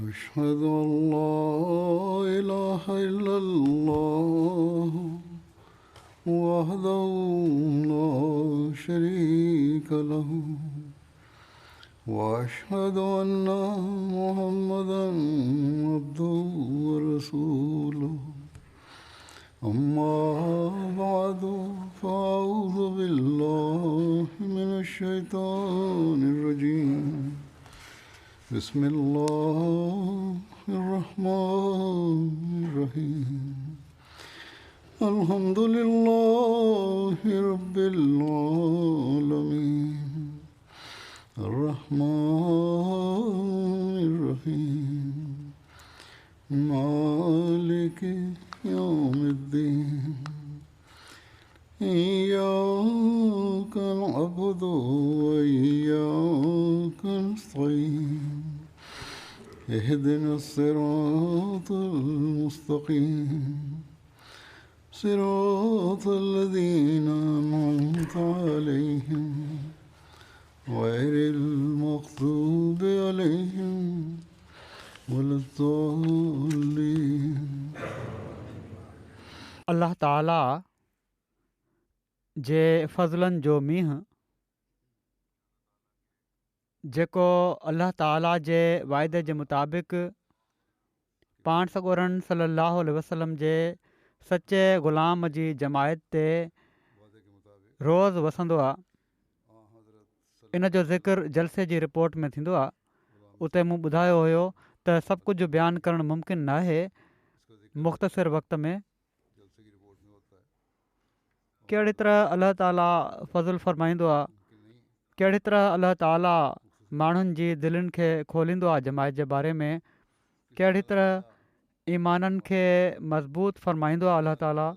أشهد أن لا إله إلا الله وحده لا شريك له وأشهد أن محمدا عبده ورسوله أما بعد فأعوذ بالله من الشيطان الرجيم بسم الله الرحمن الرحيم الحمد لله رب العالمين الرحمن الرحيم مالك يوم الدين إياك نعبد وإياك نستعين اهدنا الصراط المستقيم صراط الذين أنعمت عليهم غير المغضوب عليهم ولا الضالين. अल्लाह ताला जे फज़लनि जो मींहुं जेको अल्लाह ताला जे वाइदे जे मुताबिक़ पाण सॻोरन सल्लल्लाहु अलैहि वसल्लम जे सचे ग़ुलाम जी जमायत ते रोज़ वसंदो आहे, इन जो ज़िक्र जलसे जी रिपोर्ट में थींदो आहे. उते मूं ॿुधायो हुयो त सभु कुझु बयानु करणु मुमकिन न आहे मुख़्तसिर वक़्त में. कहिड़ी तरह अल्लाह ताला फज़ुल फ़रमाईंदो आहे, कहिड़ी तरह अल्लाह ताला माण्हुनि जी दिलनि खे खोलींदो आहे जमायत जे बारे में, कहिड़ी तरह ईमाननि खे मज़बूत फ़रमाईंदो आहे अल्लाह ताला,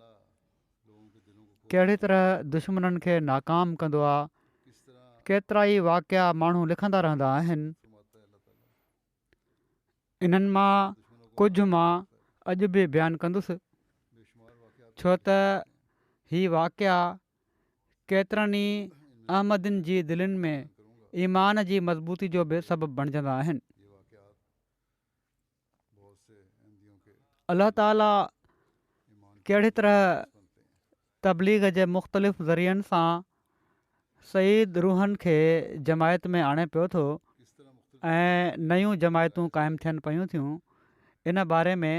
कहिड़ी तरह दुश्मननि खे नाकाम कंदो आहे. केतिरा ई वाक़िया माण्हू लिखंदा रहंदा आहिनि. इन्हनि मां कुझु मां अॼु बि बयानु कंदुसि, छो त हीअ वाक़िया केतिरनि ई अहमदिन जी दिलनि में ईमान जी मज़बूती जो बि सबबु बणिजंदा आहिनि. अल्लाह ताला कहिड़ी तरह तबलीग जे मुख़्तलिफ़ ज़रियनि सां सईद रूहनि खे जमायत में आणे पियो थो ऐं नयूं जमायतूं क़ाइमु थियनि पियूं थियूं, इन बारे में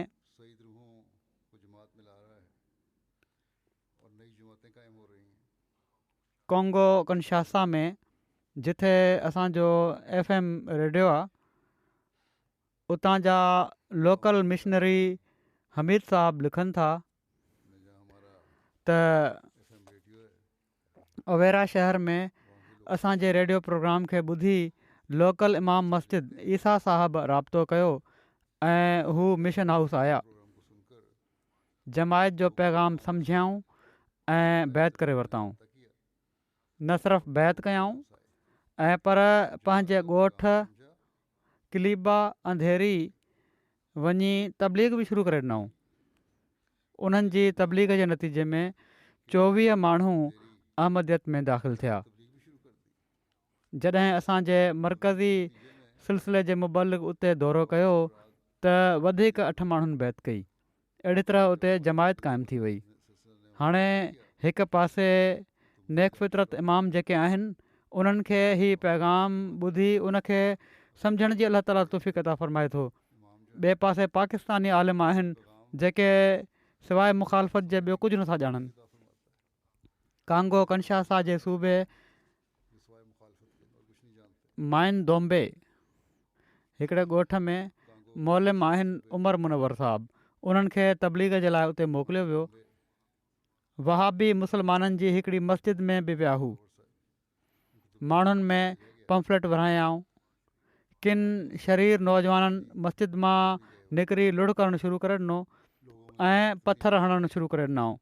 कोंगो कनशासा में जिथे असांजो FM रेडियो आहे, उतां जा लोकल मिशनरी हमीद साहब लिखनि था त अवेरा शहर में असांजे रेडियो प्रोग्राम खे ॿुधी लोकल इमाम मस्जिद ईसा साहब राब्तो कयो ऐं हू मिशन हाउस आया. जमायत जो पैगाम सम्झियाऊं ऐं बैत करे वरिताऊं. न सिर्फ़ु बैत कयाऊं ऐं पर पंहिंजे ॻोठ किलीबा अंधेरी वञी तबलीग बि शुरू करे ॾिनऊं. उन्हनि जी तबलीग जे नतीजे में 24 माण्हू अहमदियत में दाख़िल थिया. जॾहिं असांजे मरकज़ी सिलसिले जे मुबलिग उते दौरो कयो त वधीक 8 माण्हुनि बैत कई. अहिड़ी तरह उते जमायत क़ाइमु थी वई. हाणे हिकु पासे नेक फितरत इमाम जेके आहिनि उन्हनि खे ही पैगाम ॿुधी उनखे सम्झण जी अल्लाह ताला तौफ़ीक़ अता फ़रमाए थो. ॿिए पासे पाकिस्तानी आलिम आहिनि जेके सवाइ मुखालफ़त जे ॿियो कुझु नथा ॼाणनि. कांगो कनशासा जे सूबे माइन दोम्बे हिकिड़े ॻोठ में मौलम आहिनि उमर मुनवर साहब. उन्हनि खे तबलीग जे लाइ उते मोकिलियो वियो. वहाबी मुस्लमाननि जी हिकिड़ी मस्जिद में बि विया हू. माण्हुनि में पंफलेट विरायाऊं. किन शरीर नौजवाननि मस्जिद मां निकिरी लुड़ करणु शुरू करे ॾिनो ऐं पथर हणणु शुरू करे ॾिनऊं.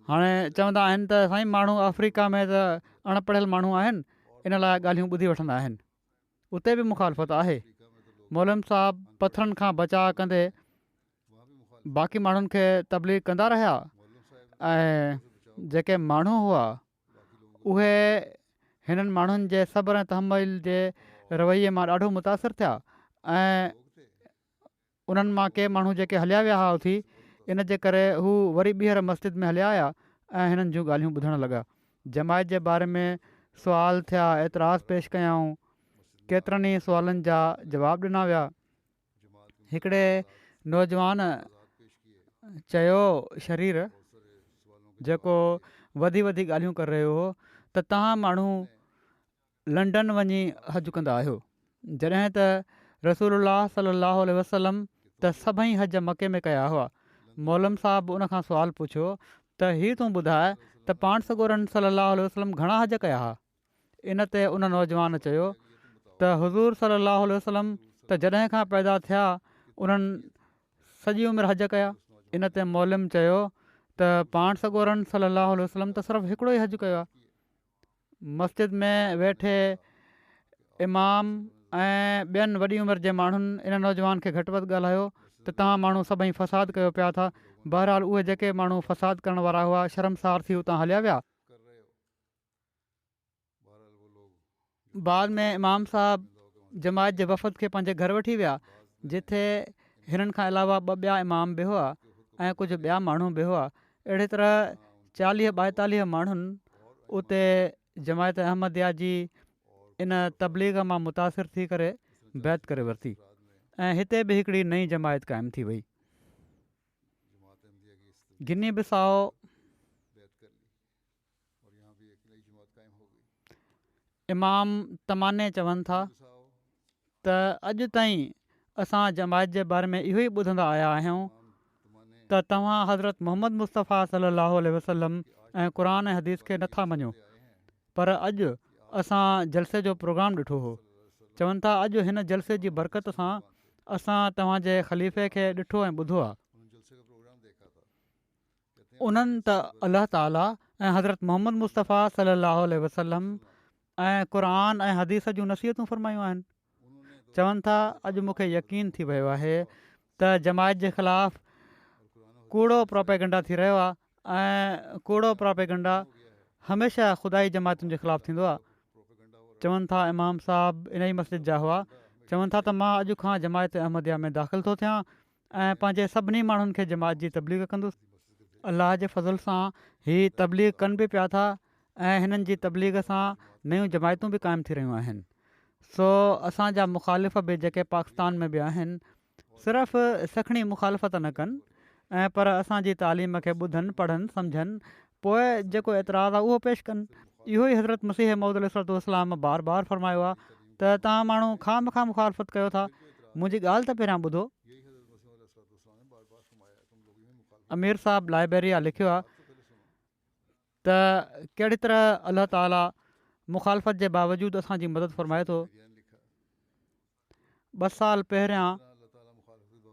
हाणे चवंदा आहिनि त साईं माण्हू अफ्रीका में त अणपढ़ियल माण्हू आहिनि, इन लाइ ॻाल्हियूं ॿुधी वठंदा आहिनि. उते बि मुखालफ़त आहे. मौलम साहब पथरनि खां बचाव कंदे बाक़ी माण्हुनि खे तबलीग कंदा रहिया ऐं जेके माण्हू हुआ उहे हिननि माण्हुनि जे सब्र ऐं तहमुल जे रवैये मां ॾाढो मुतासिर थिया ऐं उन्हनि मां के माण्हू जेके हलिया विया हुआ उथी, इन जे करे हू वरी ॿीहर मस्जिद में हलिया आया ऐं हिननि जूं ॻाल्हियूं ॿुधणु लॻा। जमायत जे बारे में सुवाल थिया, एतिराज़ पेश कयाऊं, केतिरनि ई सुवालनि जा जवाब ॾिना विया। हिकिड़े नौजवान चयो शरीर जेको वधी ॻाल्हियूं करे रहियो हो त तव्हां माण्हू लंडन वञी हज कंदा आहियो, जॾहिं त रसूलुल्लाह सल्लल्लाहु अलैहि वसल्लम त सभई हज मके में कया हुआ। मौलम साहब उन खां सुवालु पुछियो त हीअ तूं ॿुधाए त पाण सॻोरन सल्लल्लाहु अलैहि वसल्लम घणा हज कया हुआ? इन ते उन नौजवान चयो त हुज़ूर सल्लल्लाहु अलैहि वसल्लम त जॾहिं खां पैदा थिया उन्हनि सॼी उमिरि हज कया। इन ते मौलम चयो त पाण सॻोरन सल्लल्लाहु अलैहि वसल्लम त सिर्फ़ु हिकिड़ो ई हज कयो आहे। मस्जिद में वेठे इमाम ऐं ॿियनि वॾी उमिरि जे माण्हुनि इन नौजवान खे घटि वधि ॻाल्हायो त तव्हां माण्हू सभई फ़साद कयो पिया था। बहरहाल उहे जेके माण्हू फ़साद करण वारा हुआ शर्मसार थी उतां हलिया विया। बाद में इमाम साहब जमायत जे वफ़द खे पंहिंजे घर वठी विया, जिथे हिननि खां अलावा ॿ ॿिया इमाम बि हुआ ऐं कुझु ॿिया माण्हू बि हुआ। अहिड़ी तरह 40-42 माण्हुनि उते जमायत अहमदिया जी इन तबलीग मां मुतासिर थी करे बैत करे वरिती ऐं हिते बि हिकिड़ी नई जमायत क़ाइमु थी वई। गिनी बिसाओ इमाम तमाने चवनि था त अॼु ताईं असां जमायत जे बारे में इहो ई ॿुधंदा आया आहियूं त तव्हां हज़रत मोहम्मद मुस्तफ़ा सल्लल्लाहु अलैहि वसल्लम ऐं क़ुर ऐं हदीस खे नथा मञो, पर अॼु असां जलसे जो प्रोग्राम ॾिठो हो। चवनि था अॼु हिन जलसे जी बरकत सां असां तव्हांजे ख़लीफ़े खे ॾिठो ऐं ॿुधो आहे। उन्हनि त अलाह ताला ऐं हज़रत मोहम्मद मुस्तफ़ा सल्लल्लाहु अलैहि वसल्लम ऐं क़ुर ऐं हदीस जूं नसीहतूं फ़रमायूं आहिनि। चवनि था अॼु मूंखे यकीन थी वियो आहे त जमायत जे ख़िलाफ़ु कूड़ो प्रोपेगंडा थी रहियो आहे ऐं कूड़ो प्रोपेगंडा हमेशह ख़ुदाई जमायतुनि जे ख़िलाफ़ु थींदो आहे। चवनि था इमाम साहब इन ई मस्जिद जा हुआ। चवनि था त मां अॼु खां जमायत अहमदिया में दाख़िल थो थियां ऐं पंहिंजे सभिनी माण्हुनि खे जमायत जी तबलीग कंदुसि। अलाह जे फज़ल सां हीअ तबलीग कनि बि पिया था ऐं हिननि जी तबलीग सां नयूं जमायतूं बि क़ाइमु थी रहियूं आहिनि। सो असांजा मुख़ालिफ़ बि जेके पाकिस्तान में बि आहिनि सिर्फ़ु सखणी मुख़ालिफ़त न कनि ऐं पर असांजी तालीम खे ॿुधनि पढ़नि सम्झनि, पोइ जेको एतिराज़ आहे उहो पेश कनि। इहो ई हज़रत मसीह मौद अलैहिस्सलाम बार बार फरमायो आहे त तव्हां माण्हू खामखा मुख़ालिफ़त कयो था, मुंहिंजी ॻाल्हि त पहिरियां ॿुधो। अमीर साहब लाइब्रेरिया लिखियो आहे त कहिड़ी तरह अलाह ताला मुख़ालिफ़त जे बावजूदु असांजी मदद फ़रमाए थो। 2 साल पहिरियां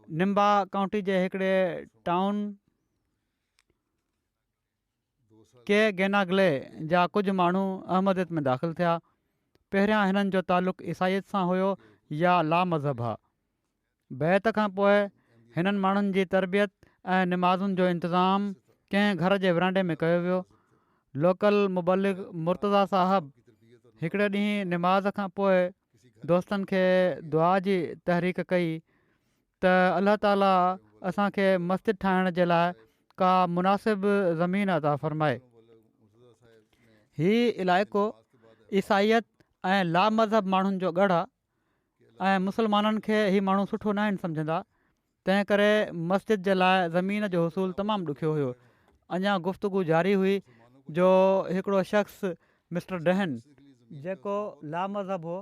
निम्बा काउंटी जे हिकिड़े टाउन के गेनागले जा कुझु माण्हू अहमदियत में दाख़िल थिया। पहिरियां हिननि जो तालुक़ु ईसाईयत सां हुयो या ला मज़हब आहे। बैत खां पोइ हिननि माण्हुनि जी तरबियत ऐं निमाज़ुनि जो इंतिज़ामु कंहिं घर जे विरांडे में कयो वियो। लोकल मुबलिग मुर्तज़ा साहब हिकिड़े ॾींहुं निमाज़ खां पोइ दोस्तनि खे दुआ जी तहरीक कई त अलाह ताला असांखे मस्जिद ठाहिण जे लाइ का मुनासिब ज़मीन अता फ़रमाए। हीउ इलाइक़ो ईसाईयत ऐं ला मज़हब माण्हुनि जो गढ़ आहे ऐं मुस्लमाननि खे हीउ माण्हू सुठो न आहिनि सम्झंदा, तंहिं करे मस्जिद जे लाइ ज़मीन जो हुसूल तमामु ॾुखियो हुयो। अञा गुफ़्तगू जारी हुई जो हिकिड़ो शख़्स मिस्टर डहन जेको ला मज़हब हो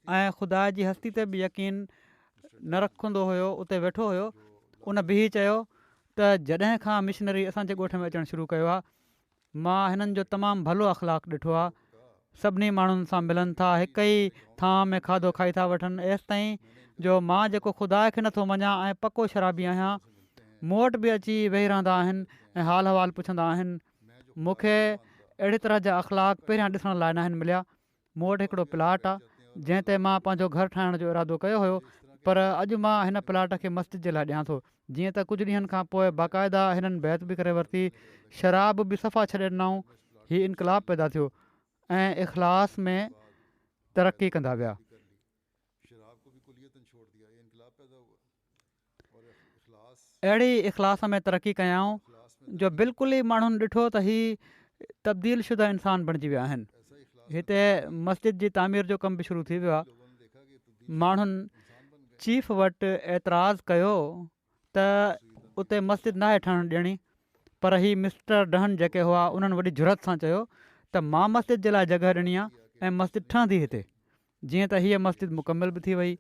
ऐं ख़ुदा जी हस्ती ते बि यकीन न रखंदो हुयो, उते वेठो हुयो। उन बि चयो त जॾहिं खां मिशनरी असांजे ॻोठ में अचणु शुरू कयो आहे, मां हिननि जो तमामु भलो अख़लाक़ ॾिठो आहे। सभिनी माण्हुनि सां मिलनि था, हिक ई थां में खाधो खाई था वठनि। एसि ताईं जो मां जेको ख़ुदा खे नथो मञा ऐं पको शराबी आहियां, मूं वटि बि अची वेही रहंदा आहिनि ऐं हाल अहिवाल पुछंदा आहिनि। मूंखे अहिड़ी तरह जा अख़लाक़ पहिरियां ॾिसण लाइ न आहिनि मिलिया। मूं वटि हिकिड़ो प्लाट आहे जंहिं ते मां पंहिंजो घरु ठाहिण जो इरादो कयो हुयो, पर अॼु मां हिन प्लाट खे मस्जिद जे लाइ ॾियां थो। जीअं त कुझु ॾींहंनि खां पोइ बाक़ाइदा हिननि बैत बि करे वरिती, शराब बि सफ़ा छॾे ॾिनऊं। हीउ इनकलाब पैदा थियो ऐं इख़लास में तरक़ी कंदा विया। अहिड़ी इख़लास में तरक़ी कयाऊं जो बिल्कुलु ई माण्हुनि ॾिठो त हीउ तब्दील शुदा इंसान बणिजी विया आहिनि. हिते मस्जिद जी तामीर जो कमु बि शुरू थी वियो आहे. माण्हुनि चीफ वटि एतिराज़ु कयो त उते मस्जिद नाहे ठहणु ॾियणी, पर ही मिस्टर डहन जेके हुआ उन्हनि वॾी जुरत सां चयो त मां मस्जिद जे लाइ जॻह ॾिनी आहे ऐं मस्जिद ठहंदी हिते. जीअं त हीअ मस्जिद मुकमिल बि थी वई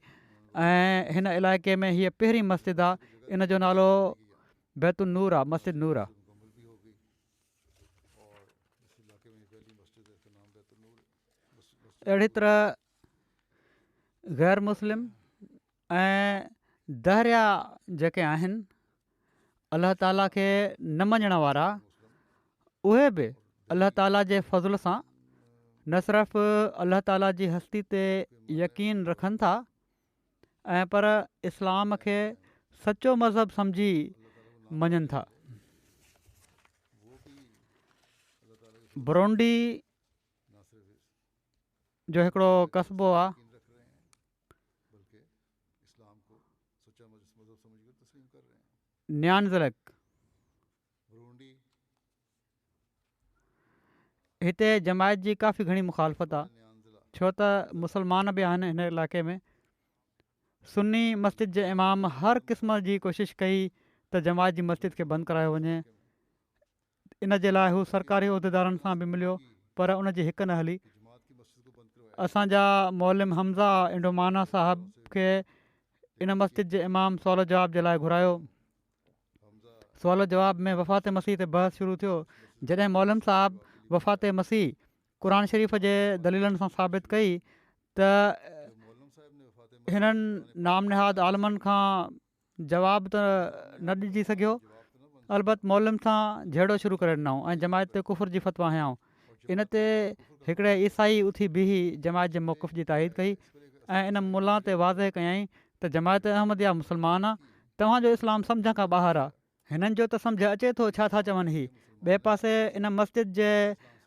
ऐं हिन इलाइक़े में हीअ पहिरीं मस्जिद आहे. इन जो नालो बैतुल नूर आहे, मस्जिद नूर आहे. अहिड़ी तरह ग़ैर मुस्लिम ऐं दहरिया जेके आहिनि अलाह ताला खे न मञण वारा, उहे बि अलाह ताला जे फज़ल सां न सिर्फ़ु अलाह ताला जी हस्ती ते यकीन रखनि था ऐं पर इस्लाम खे सचो मज़हब सम्झी मञनि था. बुरुंडी जो हिकिड़ो कस्बो आहे, न्यानज़लक. हिते जमायत जी काफ़ी घणी मुखालफ़त आहे, छो त मुस्लमान बि आहिनि हिन इलाइक़े में. सुन्नी मस्जिद जे इमाम हर क़िस्म जी कोशिशि कई त जमायत जी मस्जिद खे बंदि करायो वञे. इन जे लाइ हू सरकारी उहिदेदारनि सां बि मिलियो, पर उन जी हिकु न हली. असांजा मौलम हमज़ा इंडोमाना साहब खे इन मस्जिद जे इमाम सुवाल जवाब जे लाइ घुरायो. सुवाल जवाब में वफ़ात मसीह ते बहस शुरू थियो. जॾहिं मौलम साहब वफ़ात मसीह क़ुर शरीफ़ जे दलीलनि सां साबित कई त हिननि नाम निहाद आलमनि खां जवाब त न ॾिजी सघियो. अलबत् मौलम सां झेड़ो शुरू करे ॾिनऊं ऐं जमायत ते कुफर जी फ़तवा हयाऊं. इन ते हिकिड़े ईसाई उथी बीही जमायत जे मौक़िफ़ जी ताईद कई ऐं इन मुला ते वाज़े कयईं त जमायत अहमदिया मुस्लमान आहे, तव्हांजो इस्लाम सम्झ खां ॿाहिरि आहे. हिननि जो त सम्झ अचे थो छा था चवनि. ही ॿिए पासे इन मस्जिद जे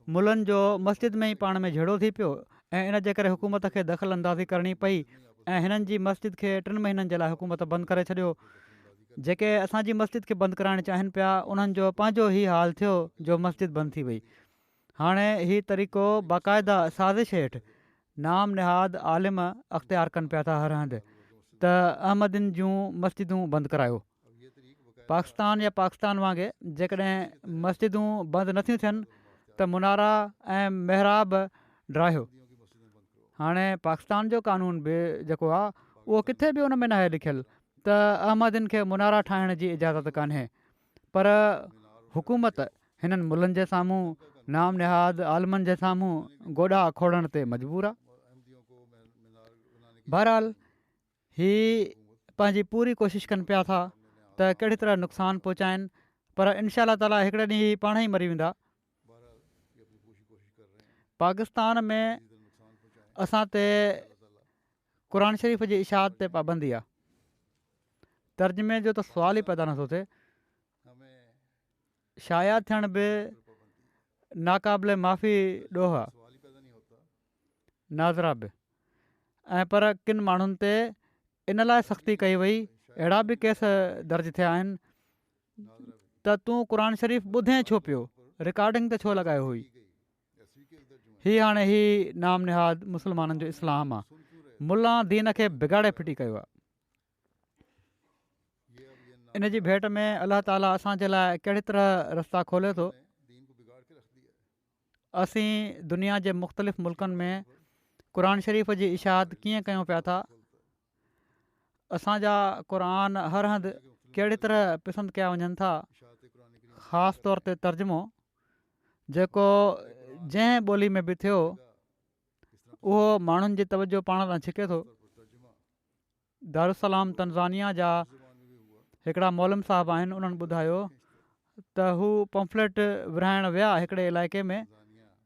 मुलनि जो मस्जिद में ई पाण में झेड़ो थी पियो ऐं इन जे करे हुकूमत खे दख़ल अंदाज़ी करणी पई ऐं हिननि जी मस्जिद खे 3 महीननि जे लाइ हुकूमत बंदि करे छॾियो. जेके असांजी मस्जिद खे बंदि कराइणु चाहिनि पिया उन्हनि जो पंहिंजो ई हाल थियो जो मस्जिद बंदि थी वई. हाणे हीउ तरीक़ो बाक़ाइदा साज़िश हेठि नाम निहाद आलिम अख़्तियार कनि पिया था हर हंधि त अहमदिन जूं मस्जिदूं बंदि करायो. पाकिस्तान या पाकिस्तान वांगुरु जेकॾहिं मस्जिदूं बंदि नथियूं थियनि त मुनारा ऐं महराब ड्राहियो. हाणे पाकिस्तान जो कानून बि जेको आहे उहो किथे बि उन में नाहे लिखियलु त अहमदिन खे मुनारा ठाहिण जी इजाज़त कान्हे, पर हुकूमत हिननि मुलनि जे साम्हूं नाम निहाद आलमनि जे साम्हूं गोॾा खोड़ण ते मजबूर आहे. बहरहाल ही पंहिंजी पूरी कोशिशि कनि पिया था त कहिड़ी तरह नुक़सानु पहुचाइनि, पर इनशा ताला हिकिड़े ॾींहुं पाण ई मरी वेंदा. पाकिस्तान में असां ते क़ुर शरीफ़ जी इशाअत ते पाबंदी आहे. तर्जुमे जो त सुवाल ई पैदा नथो थिए. शाया थियण बि नाक़ाबिले माफ़ी ॾोह आहे, नाज़रा बि. ऐं पर किन माण्हुनि ते इन लाइ सख़्ती कई वई, अहिड़ा बि केस दर्ज थिया आहिनि त तूं क़ुर शरीफ़ ॿुधे छो पियो, रिकॉर्डिंग ते छो लॻायो हुई. हीअ हाणे ही नाम निहाद मुस्लमाननि जो इस्लाम आहे. मुला दीन खे बिगाड़े फिटी कयो आहे. इन जी भेट में अलाह ताला असांजे लाइ कहिड़ी तरह रस्ता खोले थो. असीं दुनिया जे मुख़्तलिफ़ मुल्कनि में क़ुर शरीफ़ जी इशाअत कीअं कयूं पिया था. असांजा क़ुर हर हंधि कहिड़ी तरह पसंदि कया वञनि था, ख़ासि तौर ते तर्जुमो जेको जंहिं ॿोली में बि थियो उहो माण्हुनि जी तवजो पाण तां छिके थो. दारुसलाम तंज़ानिया जा हिकिड़ा मौलम साहब आहिनि, उन्हनि ॿुधायो त हू पम्फलेट विराइणु विया हिकिड़े इलाइक़े में.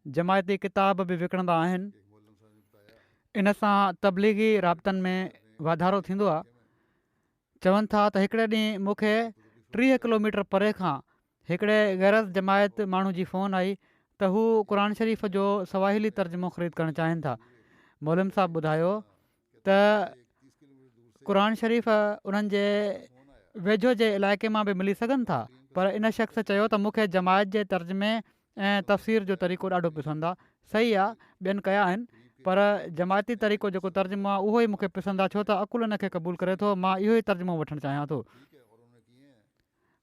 जमायती किताब बि विकिणंदा आहिनि. इन सां तबलीगी राब्तनि में वाधारो थींदो आहे. चवनि था त हिकिड़े ॾींहुं मूंखे 30 किलोमीटर परे खां हिकिड़े गैरस जमायत माण्हू जी फ़ोन आई त हू क़ुर शरीफ़ जो सवाहिली तर्जुमो ख़रीद करणु चाहिनि था. मौलम साहब ॿुधायो त क़ुर शरीफ़ उन्हनि जे वेझो जे इलाइक़े मां बि मिली सघनि था, पर इन शख़्स चयो त मूंखे जमायत जे तर्जुमे ऐं तफ़सीर जो तरीक़ो ॾाढो पसंदि आहे। सही आहे, ॿियनि कया आहिनि, पर जमायती तरीक़ो जेको तर्जुमो आहे उहो ई मूंखे पसंदि आहे, छो त अकुलु इन खे क़बूलु करे थो। मां इहो ई तर्जुमो वठणु चाहियां थो।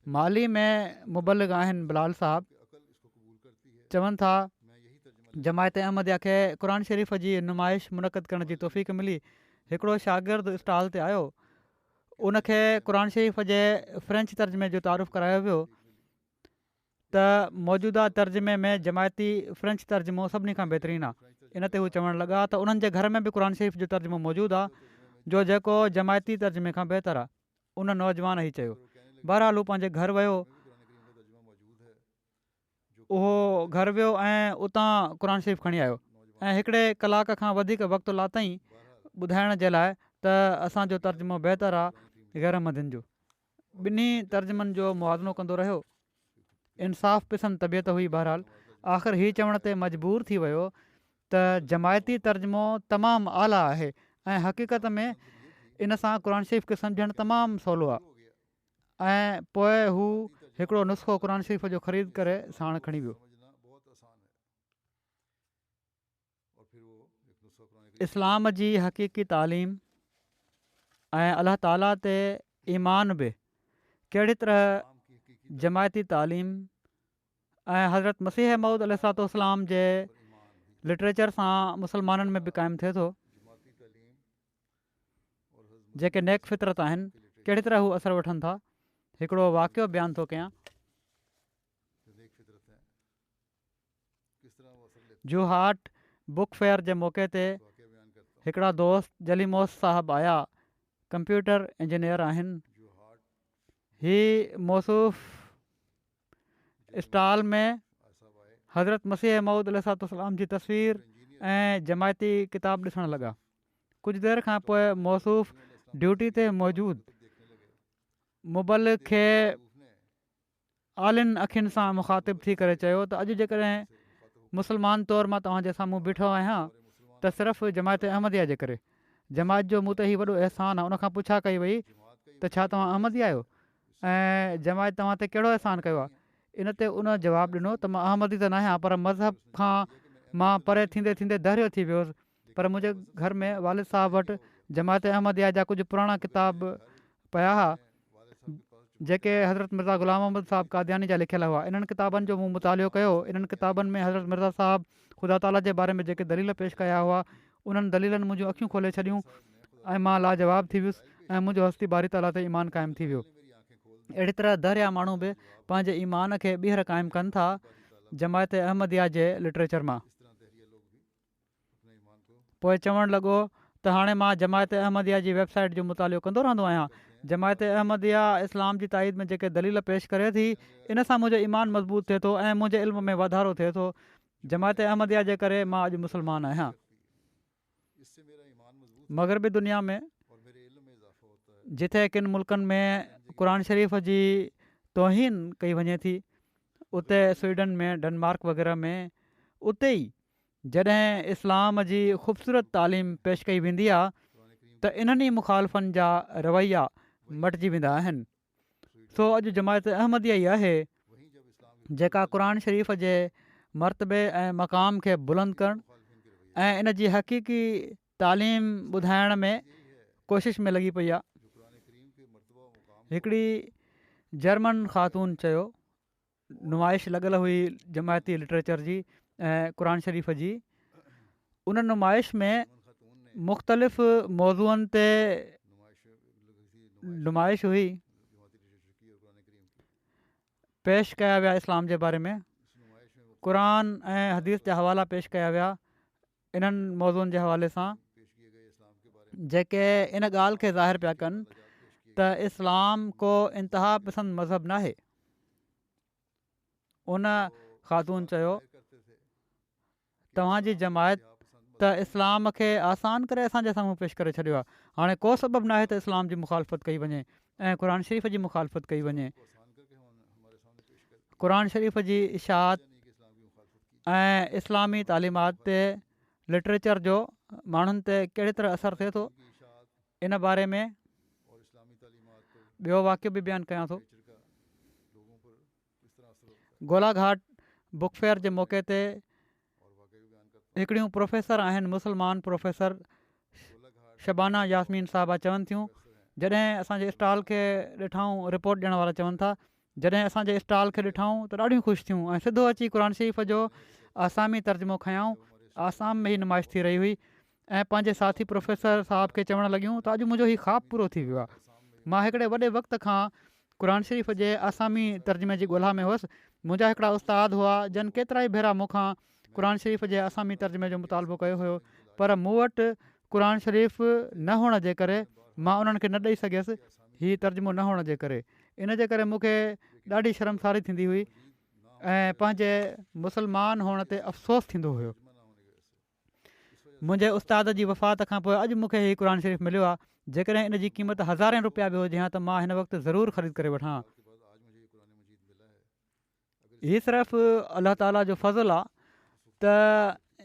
माली में मुबलिग आहिनि बिलाल साहब, चवनि था जमायत अहमदिया खे क़ुर शरीफ़ जी नुमाइश मुनक़द करण जी तौफ़ीक़ मिली। हिकिड़ो शागिर्दु स्टॉल ते आयो, उनखे क़ुर शरीफ़ जे फ्रेंच तर्जुमे जो तारुफ़ करायो वियो त मौजूदा तर्जुमे में जमायती फ्रेंच तर्जुमो सभिनी खां बहितरीनु आहे। इन ते हू चवणु लॻा त उन्हनि जे घर में बि क़ुर शरीफ़ जो तर्जुमो मौजूदु आहे, जो जेको जमायती तर्जुमे खां बहितरु आहे। उन नौजवान ई चयो। बहरहाल हू पंहिंजे घर वियो, उहो घर वियो ऐं उतां क़ुर शरीफ़ खणी आयो ऐं हिकिड़े कलाक खां वधीक वक़्तु लाथईं ॿुधाइण जे लाइ त असांजो तर्जुमो बहितरु आहे गैरमंदनि जो। ॿिन्ही तर्जुमनि जो मुआज़नो कंदो रहियो। इंसाफ़ पसंदि तबियत हुई। बहरहाल आख़िर हीउ चवण ते मजबूर थी वियो त जमायती तर्जुमो तमामु आला आहे ऐं हक़ीक़त में इन सां क़ुर शरीफ़ खे सम्झणु तमामु सवलो आहे। ऐं पोइ हू हिकिड़ो नुस्ख़ो क़ुर शरीफ़ जो ख़रीद करे साण खणी वियो। इस्लाम जी हक़ीक़ी तालीम ऐं अलाह ताला ते ईमान बि कहिड़ी तरह जमायती तालीम ऐं हज़रत मसीह मऊद अलैहिस्सलाम जे लिटरेचर सां मुसलमाननि में बि क़ाइमु थिए थो। जेके नेक फितरत आहिनि कहिड़ी तरह हू असरु वठनि था। हिकिड़ो वाक़ियो बयानु थो कयां। जूहाट बुक फेयर जे मौक़े ते हिकिड़ा दोस्त जलीमोस साहब आया, कंप्यूटर इंजीनियर आहिनि। ही मौसूफ़ स्टॉल में हज़रत मसीह मऊद अलैहिस्सलाम जी तस्वीर ऐं जमायती किताब ॾिसणु लॻा। कुझु देरि खां पोइ मौसूफ़ ड्यूटी ते मौजूदु मुबलिग खे आलिन अखियुनि सां मुखातिबु थी करे चयो त अॼु जेकॾहिं मुस्लमान तौरु मां तव्हांजे साम्हूं बीठो आहियां त सिर्फ़ु जमायत अहमदिया जे करे। जमायत जो मूं ते हीउ वॾो अहसान आहे। उनखां पुछा कई वई त छा तव्हां अहमदी आहियो ऐं जमायत तव्हां ते कहिड़ो अहसान कयो आहे। इन ते उन जवाबु ॾिनो त मां अहमदी त न आहियां, पर मज़हब खां मां परे थींदे थींदे दरियो थी वियुसि। पर मुंहिंजे घर में वालिद साहब वटि जमायत अहमदिया जा कुझु पुराणा किताब पिया हुआ जेके हज़रत मिर्ज़ा ग़ुलाम मोहम्मद साहब कादियानी जा लिखियल हुआ। इन्हनि किताबनि जो मूं मुतालियो कयो। इन्हनि किताबनि में हज़रत मिर्ज़ा साहब ख़ुदा ताला जे बारे में जेके दलील पेश कया हुआ, उन्हनि दलीलनि मुंहिंजूं अखियूं खोले छॾियूं ऐं मां लाजवाब थी वियुसि ऐं मुंहिंजो हस्ती बारी ताला ते ईमान क़ाइमु थी वियो। अहिड़ी तरह दरिया माण्हू बि पंहिंजे ईमान खे ॿीहर क़ाइमु कनि था जमायत अहमदिया जे लिटरेचर मां। पोइ चवणु लॻो त हाणे मां जमायत अहमदिया जी वेबसाइट जो मुतालियो कंदो रहंदो आहियां। जमायत अहमदिया इस्लाम जी ताईद में जेके दलील पेश करे थी, इन सां मुंहिंजो ईमान मज़बूत थिए थो ऐं मुंहिंजे इल्म में वाधारो थिए थो। जमायत अहमदिया जे करे मां अॼु मुस्लमान आहियां। मग़रबी दुनिया में जिथे किन मुल्कनि में क़ुर शरीफ़ जी तौहीन कई वञे थी, उते स्वीडन में, डेनमार्क वग़ैरह में, उते ई जॾहिं इस्लाम जी ख़ूबसूरत तालीम पेश कई वेंदी आहे त इन्हनि ई मुखालफ़नि जा रवैया मटिजी वेंदा आहिनि। सो अॼु जमायत अहमदिया ई आहे जेका क़ुर शरीफ़ जे मर्तबे ऐं मक़ाम खे बुलंद करणु ऐं इन जी हक़ीक़ी तालीम ॿुधाइण में कोशिश में लॻी पई आहे। हिकिड़ी जर्मन ख़ातून चयो, नुमाइश लॻल हुई जमायती लिटरेचर जी ऐं क़ुर शरीफ़ जी। उन नुमाइश में मुख़्तलिफ़ मौज़ूअनि ते नुमाइश हुई, पेश कया विया इस्लाम जे बारे में, क़ुर ऐं हदीस जा हवाला पेश कया विया इन्हनि मौज़ूअनि जे हवाले सां, जेके इन ॻाल्हि खे ज़ाहिर पिया कनि त इस्लाम को इंतिहा पसंदि मज़हब न आहे। उन ख़ातून चयो, तव्हांजी जमायत त इस्लाम खे आसान करे असांजे साम्हूं पेश करे छॾियो आहे। हाणे को सबबु न आहे त इस्लाम जी मुखालफ़त कई वञे ऐं क़ुर शरीफ़ जी मुखालफ़त कई वञे। क़ुर शरीफ़ जी इशाअत ऐं इस्लामी तालीमात ते लिटरेचर जो माण्हुनि ते कहिड़ी तरह असरु थिए थो, इन बारे में ॿियो वाक़ियो बि बयानु कयां थो। गोलाघाट बुक फेयर जे मौक़े ते हिकिड़ियूं प्रोफेसर आहिनि, मुस्लमान प्रोफेसर शबाना यास्मीन साहिबा चवनि थियूं, जॾहिं असांजे स्टॉल खे ॾिठाऊं, रिपोर्ट ॾियण वारा चवनि था, जॾहिं असांजे स्टॉल खे ॾिठाऊं त ॾाढियूं ख़ुशि थियूं ऐं सिधो अची क़ुर शरीफ़ जो आसामी तर्जुमो खयाऊं। आसाम में ई नुमाइश थी रही हुई ऐं पंहिंजे साथी प्रोफेसर साहिब खे चवणु लॻियूं त अॼु मुंहिंजो हीउ ख़्वाबु पूरो थी वियो आहे। मां हिकिड़े वॾे वक़्त खां क़ुर शरीफ़ जे आसामी तर्जुमे जी ॻोल्हा में हुअसि। मुंहिंजा हिकिड़ा उस्ताद हुआ जन केतिरा ई भेरा मूंखां क़ुर शरीफ़ जे आसामी तर्जुमे जो मुतालबो कयो हुयो, पर मूं वटि क़ुर शरीफ़ न हुअण जे करे मां उन्हनि खे न ॾेई सघियसि, हीउ तर्जुमो न हुअण जे करे। इन जे करे मूंखे ॾाढी शर्मसारी थींदी हुई ऐं पंहिंजे मुस्लमान हुअण ते अफ़सोस थींदो हुयो। मुंहिंजे उस्ताद जी वफ़ात खां पोइ अॼु मूंखे हीउ क़ुर शरीफ़ मिलियो आहे। जेकॾहिं इन जी क़ीमत हज़ारे रुपया बि हुजे हा त मां हिन वक़्तु ज़रूरु ख़रीद करे वठां। हीउ सिर्फ़ु अलाह ताला जो फज़ुलु आहे त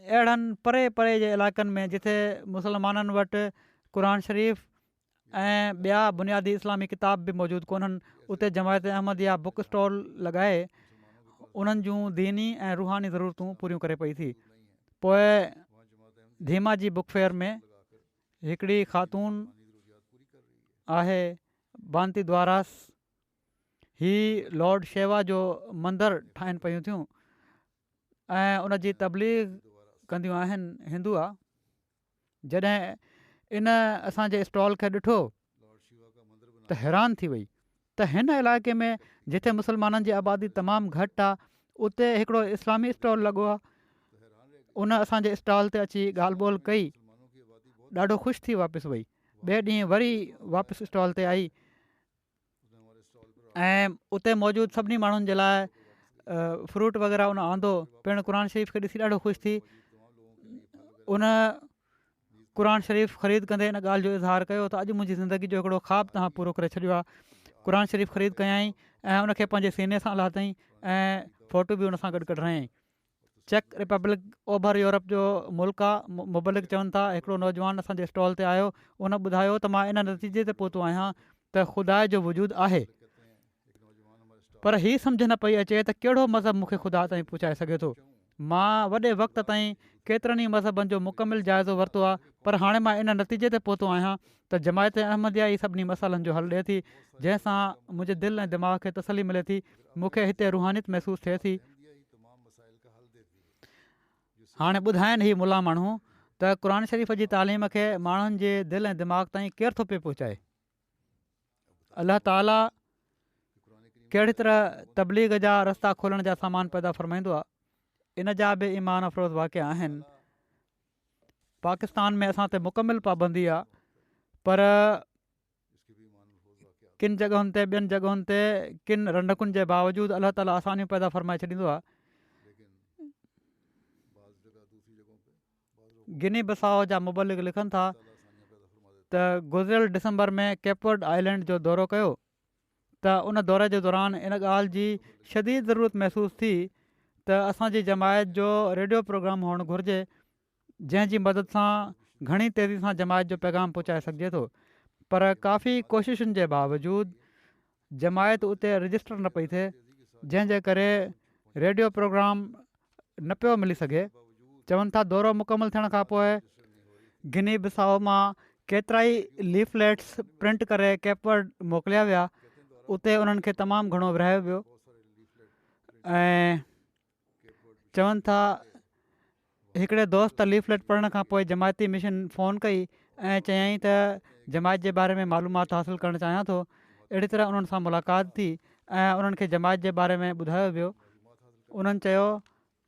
अहिड़नि परे परे जे इलाइक़नि में जिथे मुस्लमाननि वटि क़ुर शरीफ़ ऐं ॿिया बुनियादी इस्लामी किताब बि मौजूदु कोन्हनि, उते जमायत अहमदिया बुक स्टॉल लॻाए उन्हनि जूं दीनी ऐं रूहानी ज़रूरतूं पूरियूं करे पई थी। पोइ धीमा जी बुक फेयर में हिकिड़ी ख़ातून आहे बांती द्वारास, ही लॉर्ड शेवा जो मंदरु ठाहिनि पियूं थियूं ऐं उनजी तबलीग कंदियूं आहिनि, हिंदू आहे। जॾहिं इन असांजे स्टॉल खे ॾिठो त हैरान थी वई त हिन इलाइक़े में जिथे मुस्लमाननि जी आबादी तमामु घटि आहे, उते हिकिड़ो इस्लामी स्टॉल लॻो आहे। उन असांजे स्टॉल ते अची ॻाल्हि ॿोल कई, ॾाढो ख़ुशि थी वापसि वई। ॿिए ॾींहुं वरी वापसि स्टॉल ते आई ऐं उते मौजूदु सभिनी माण्हुनि जे लाइ फ्रूट वग़ैरह उन आंदो। पिणु क़ुर शरीफ़ खे ॾिसी ॾाढो ख़ुशि थी। उन क़ुर शरीफ़ ख़रीद कंदे इन ॻाल्हि जो इज़हार कयो त अॼु मुंहिंजी ज़िंदगी जो हिकिड़ो ख़्वाबु तव्हां पूरो करे छॾियो आहे। क़ुर शरीफ़ ख़रीद कयईं ऐं उनखे पंहिंजे सीने सां लाथईं ऐं फ़ोटो बि उन सां गॾु कढायईं। चेक रिपब्लिक ओभर यूरोप जो मुल्क आहे। मुबलिक चवनि था हिकिड़ो नौजवान असांजे स्टॉल ते आयो, उन ॿुधायो त मां इन नतीजे ते पहुतो आहियां त ख़ुदा जो वजूदु आहे, पर हीअ सम्झ न पई अचे त कहिड़ो मज़हब मूंखे ख़ुदा ताईं पहुचाए सघे थो। मां वॾे वक़्त ताईं केतिरनि ई मज़हबनि जो मुकमिल जाइज़ो वरितो आहे, पर हाणे मां इन नतीजे ते पहुतो आहियां त जमायत अहमदिया ई सभिनी मसइलनि जो हल ॾिए थी, जंहिंसां मुंहिंजे दिलि ऐं दिमाग़ खे तसली मिले थी। मूंखे हिते रूहानियत महसूसु थिए थी। हाणे ॿुधाइनि ही मुला माण्हू त क़ुर शरीफ़ जी तालीम खे माण्हुनि जे दिलि ऐं दिमाग़ ताईं केरु थो पिए पहुचाए। अलाह ताला कहिड़ी तरह तबलीग जा रस्ता खोलण जा सामान पैदा फ़रमाईंदो आहे, इन जा बि ईमान अफ़रोज़ वाक़िआ आहिनि। पाकिस्तान में असां ते मुकमिल पाबंदी आहे, पर किन जॻहुनि ते ॿियनि जॻहुनि ते किन रंडकुनि जे बावजूदु अलाह ताला आसानियूं पैदा फ़रमाए छॾींदो आहे। गिनी बसाओ जा मुबलिक लिखनि था त गुज़िरियल डिसंबर में केपवर्ड आइलैंड जो दौरो कयो त उन दौरे जे दौरान इन ॻाल्हि जी शदीद ज़रूरत महसूसु थी त असांजी जमायत जो रेडियो प्रोग्राम हुअणु घुरिजे, जंहिंजी मदद सां घणी तेज़ी सां जमायत जो पैगाम पहुचाए सघिजे थो। पर काफ़ी कोशिशुनि जे बावजूदु जमायत उते रजिस्टर न पई थिए, जंहिंजे करे रेडियो प्रोग्राम न पियो मिली सघे। चवनि था दौरो मुकमल थियण खां पोइ गिनी बिसाओ मां केतिरा ई लीफलेट्स प्रिंट करे केपवर्ड मोकिलिया विया। उते उन्हनि खे तमामु घणो विरहायो वियो ऐं चवनि था हिकिड़े दोस्त लीफलेट पढ़ण खां पोइ जमायती मिशन फ़ोन कई ऐं चयईं त जमायत जे बारे में मालूमात हासिलु करणु चाहियां थो। अहिड़ी तरह उन्हनि सां मुलाक़ात थी ऐं उन्हनि खे जमायत जे बारे में ॿुधायो वियो। उन्हनि चयो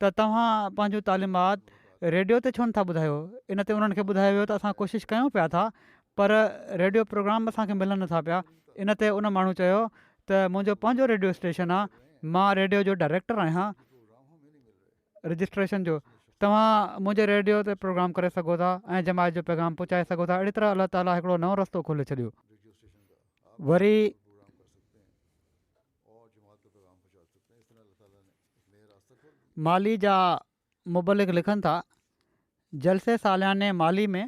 त तव्हां पंहिंजूं तालीमात रेडियो ते छो नथा ॿुधायो। इन ते उन्हनि खे ॿुधायो वियो त असां कोशिशि कयूं पिया था, पर रेडियो प्रोग्राम असांखे मिलनि नथा पिया। इन ते उन माण्हू चयो त मुंहिंजो पंहिंजो रेडियो स्टेशन आहे, मां रेडियो जो डायरेक्टर आहियां रजिस्ट्रेशन जो, तव्हां मुंहिंजे रेडियो ते प्रोग्राम करे सघो था ऐं जमायत जो पैगाम पहुचाए सघो था। अहिड़ी तरह अलाह ताला हिकिड़ो नओं रस्तो खोले छॾियो। वरी माली जा मुबलिक लिखनि था जलसे सालियाने माली में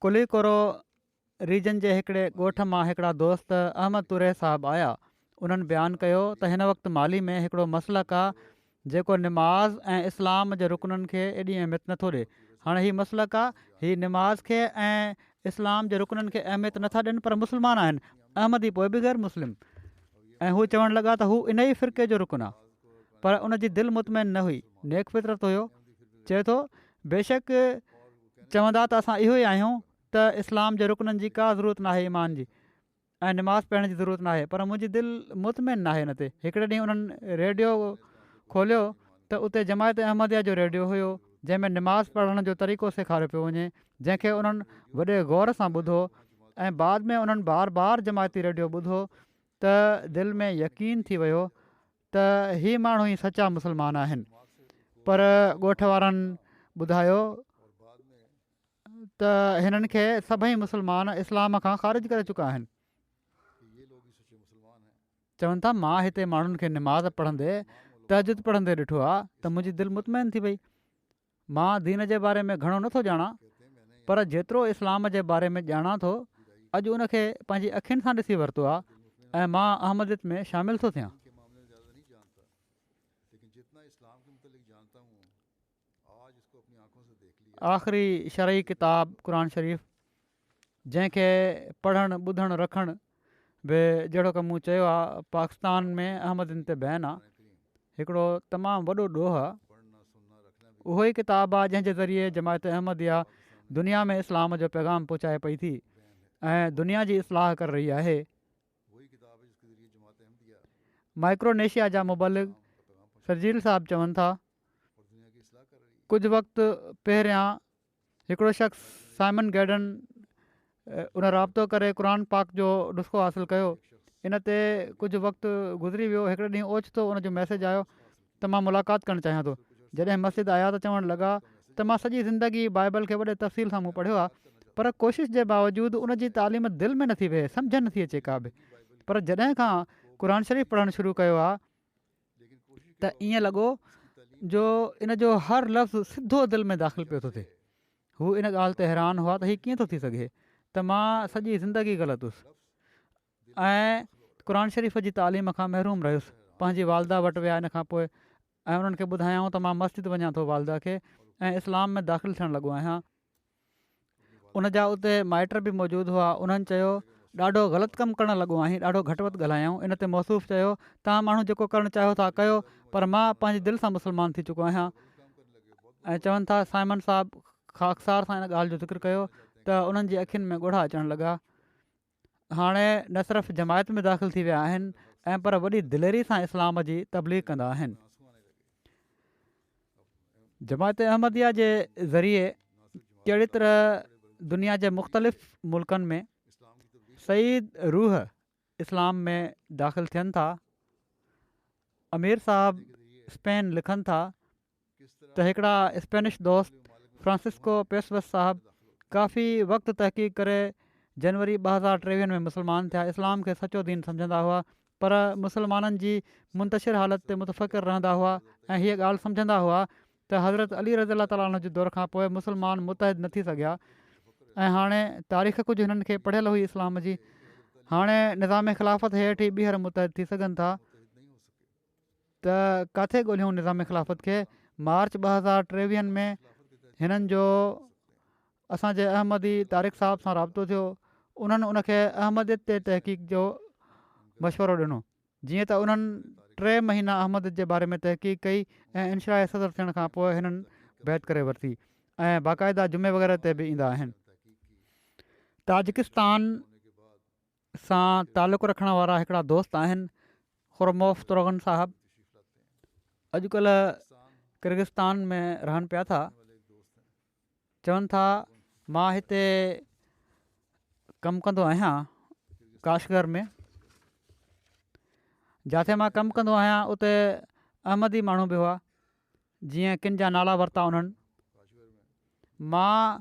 कुली कोरो रीजन जे हिकिड़े ॻोठ मां हिकिड़ा दोस्त अहमद तुरे साहिबु आया। उन्हनि बयानु कयो त हिन वक़्तु माली में हिकिड़ो मसलक आहे जेको निमाज़ ऐं इस्लाम जे रुकननि खे एॾी अहमियत नथो ॾिए। हाणे हीउ मसलक आहे, हीउ निमाज़ खे ऐं इस्लाम जे रुकननि खे अहमियत नथा ॾियनि, पर मुस्लमान आहिनि, अहमदी पोइ बि ग़ैर मुस्लिम। ऐं हू चवणु लॻा त हू इन ई फ़िरके जो रुकन आहे, पर उन जी दिलि मुतमइन न हुई, नेक फितरत हुयो। चए थो बेशक चवंदा त असां इहो ई आहियूं त इस्लाम जे रुकननि जी का ज़रूरत न आहे, ईमान जी ऐं निमाज़ पढ़ण जी ज़रूरत न आहे, पर मुंहिंजी दिलि मुतमिन न आहे हिन ते। हिकिड़े ॾींहुं उन्हनि रेडियो खोलियो त उते जमायत अहमदिया जो रेडियो हुयो, जंहिंमें निमाज़ पढ़ण जो तरीक़ो सेखारियो पियो वञे, जंहिंखे उन्हनि वॾे गौर सां ॿुधो ऐं बाद में उन्हनि बार बार जमायती रेडियो ॿुधो त दिलि में यकीन थी वियो त हीअ माण्हू ई सचा मुस्लमान आहिनि। पर ॻोठ वारनि ॿुधायो त हिननि खे सभई मुस्लमान इस्लाम खां ख़ारिज करे चुका आहिनि। चवनि था मां हिते माण्हुनि खे निमाज़ पढ़ंदे तहजुद पढ़ंदे ॾिठो आहे त मुंहिंजी दिलि मुतमइन थी वई। मां दीन जे बारे में घणो नथो ॼाणा, पर जेतिरो इस्लाम जे बारे में ॼाणा थो अॼु उनखे पंहिंजी अखियुनि सां ॾिसी वरितो आहे ऐं मां अहमदियत में शामिलु थो थियां। आख़िरी शरई किताब क़ुर शरीफ़, जंहिंखे पढ़णु ॿुधणु रखणु बि जहिड़ो की मूं चयो आहे पाकिस्तान में अहमदनि ते बैन आहे, हिकिड़ो तमामु वॾो ॾोह आहे। उहो ई किताबु आहे जंहिंजे ज़रिए जमायत अहमदिया दुनिया में इस्लाम जो पैगाम पहुचाए पई थी ऐं दुनिया जी इस्लाह करे रही आहे। माइक्रोनेशिया जा मुबलिग सरजील साहिबु चवनि था कुझु वक़्तु पहिरियां हिकिड़ो शख़्स साइमन गैडन उन राब्तो करे क़ुर पाक जो नुस्ख़ो हासिलु कयो। इन ते कुझु वक़्तु गुज़री वियो। हिकिड़े ॾींहुं ओचितो उनजो मैसेज आयो त मां मुलाक़ात करणु चाहियां थो। जॾहिं मस्जिद आया त चवणु लॻा त मां सॼी ज़िंदगी बाइबल खे वॾे तफ़सील सां मूं पढ़ियो आहे, पर कोशिशि जे बावजूदु उनजी तालीम दिलि में नथी वेहे, सम्झ नथी अचे का बि। पर जॾहिं खां क़ुर शरीफ़ पढ़णु शुरू कयो आहे त ईअं लॻो जो इन जो हर लफ़्ज़ सिधो दिलि में दाख़िलु पियो थो थिए। हू इन ॻाल्हि ते हैरान हुआ त हीअ कीअं थो थी सघे त मां सॼी ज़िंदगी ग़लति हुउसि ऐं क़ुर शरीफ़ जी तालीम खां महरूम रहियुसि। पंहिंजी वालदा वटि विया इन खां पोइ ऐं उन्हनि खे ॿुधायाऊं त मां मस्जिद वञा थो वालदा खे ऐं इस्लाम में दाख़िलु थियणु लॻो आहियां। उन जा उते माइट बि मौजूदु हुआ। उन्हनि चयो ॾाढो ग़लति कमु करणु लॻो आहीं, ॾाढो घटि वधि ॻाल्हायूं। इन ते मौसूफ़ चयो तव्हां माण्हू जेको करणु चाहियो था कयो, पर मां पंहिंजी दिलि सां मुस्लमान थी चुको आहियां। ऐं चवनि था साइमन साहिबु ख़ाकसार सां इन ॻाल्हि जो ज़िक्र कयो त उन्हनि जी अखियुनि में ॻोढ़ा अचणु लॻा। हाणे न सिर्फ़ु जमायत में दाख़िलु थी विया आहिनि ऐं पर वॾी दिलेरी सां इस्लाम जी तबलीग कंदा आहिनि। जमायत अहमदिया जे ज़रिए कहिड़ी तरह दुनिया जे मुख़्तलिफ़ मुल्कनि में सईद रूह इस्लाम में दाख़िलु थियनि था। अमीर साहबु स्पेन लिखनि था त हिकिड़ा स्पेनिश दोस्त फ्रांसिस्को पेसवस साहिबु काफ़ी वक़्तु तहक़ीक़ करे जनवरी 2023 में मुस्लमान थिया। इस्लाम खे सचो दीन सम्झंदा हुआ, पर मुसलमाननि जी मुंतशिर हालत ते मुतफ़िक़र रहंदा हुआ ऐं हीअ ॻाल्हि सम्झंदा हुआ त हज़रत अली रज़ी अल्लाह ताला जे दौर खां पोइ मुसलमान मुतहिद न थी सघिया। ऐं हाणे तारीख़ कुझु हिननि खे पढ़ियल हुई इस्लाम जी। हाणे निज़ाम ख़िलाफ़त हेठि ई ॿीहर मुतहिद थी सघनि था त किथे ॻोल्हियूं निज़ाम ख़िलाफ़त खे। मार्च 2023 में हिननि जो असांजे अहमदी तारिक़ साहिब सां राब्तो थियो। उन्हनि उनखे अहमदियत ते तहक़ीक़ जो मशवरो ॾिनो। जीअं त उन्हनि 3 महीना अहमदियत जे बारे में तहक़ीक़ कई ऐं इनशाह सदर थियण खां पोइ हिननि बैत करे वरिती ऐं बाक़ाइदा जुमे वग़ैरह ते बि ईंदा आहिनि। ताजिकिस्तान सां तालुक़ु रखण वारा हिकिड़ा दोस्त आहिनि खुरमोफ तुरगन साहिबु। अॼुकल्ह किर्गिस्तान में रहनि पिया था। चवनि था मां हिते कमु कंदो आहियां काशगर में। जिथे मां कमु कंदो आहियां उते अहमदी माण्हू बि हुआ, जीअं किन जा नाला वरिता उन्हनि। मां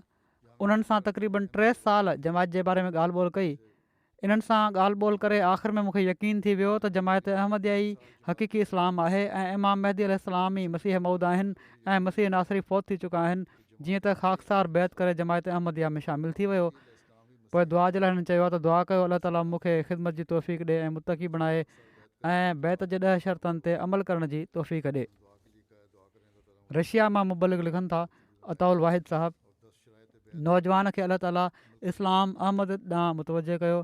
उन्हनि सां तक़रीबन 3 साल जमायत जे बारे में ॻाल्हि ॿोल कई। इन्हनि सां ॻाल्हि ॿोल करे आख़िर में मूंखे यकीन थी वियो त जमायत अहमदिया ई हक़ीक़ी इस्लाम आहे ऐं इमाम महदी अलैहिस्सलाम ई मसीह मऊद आहिनि ऐं मसीह नासरी फ़ौत थी चुका आहिनि। जीअं त ख़ाकसार बैत करे जमायत अहमदिया में शामिलु थी वियो पोइ दुआ जे लाइ हिननि चयो आहे त दुआ कयो अलाह ताला मूंखे ख़िदमत जी तौफ़ीक़ ॾिए ऐं मुतक़ी बणाए ऐं बैत जे 10 शर्तनि ते अमल करण जी तौफ़ीक़ ॾिए। रशिया मां मुबलिक लिखनि था अताउल वाहिद साहिबु, नौजवान खे अलाह ताला इस्लाम अहमद ॾांहुं मुतवजह कयो।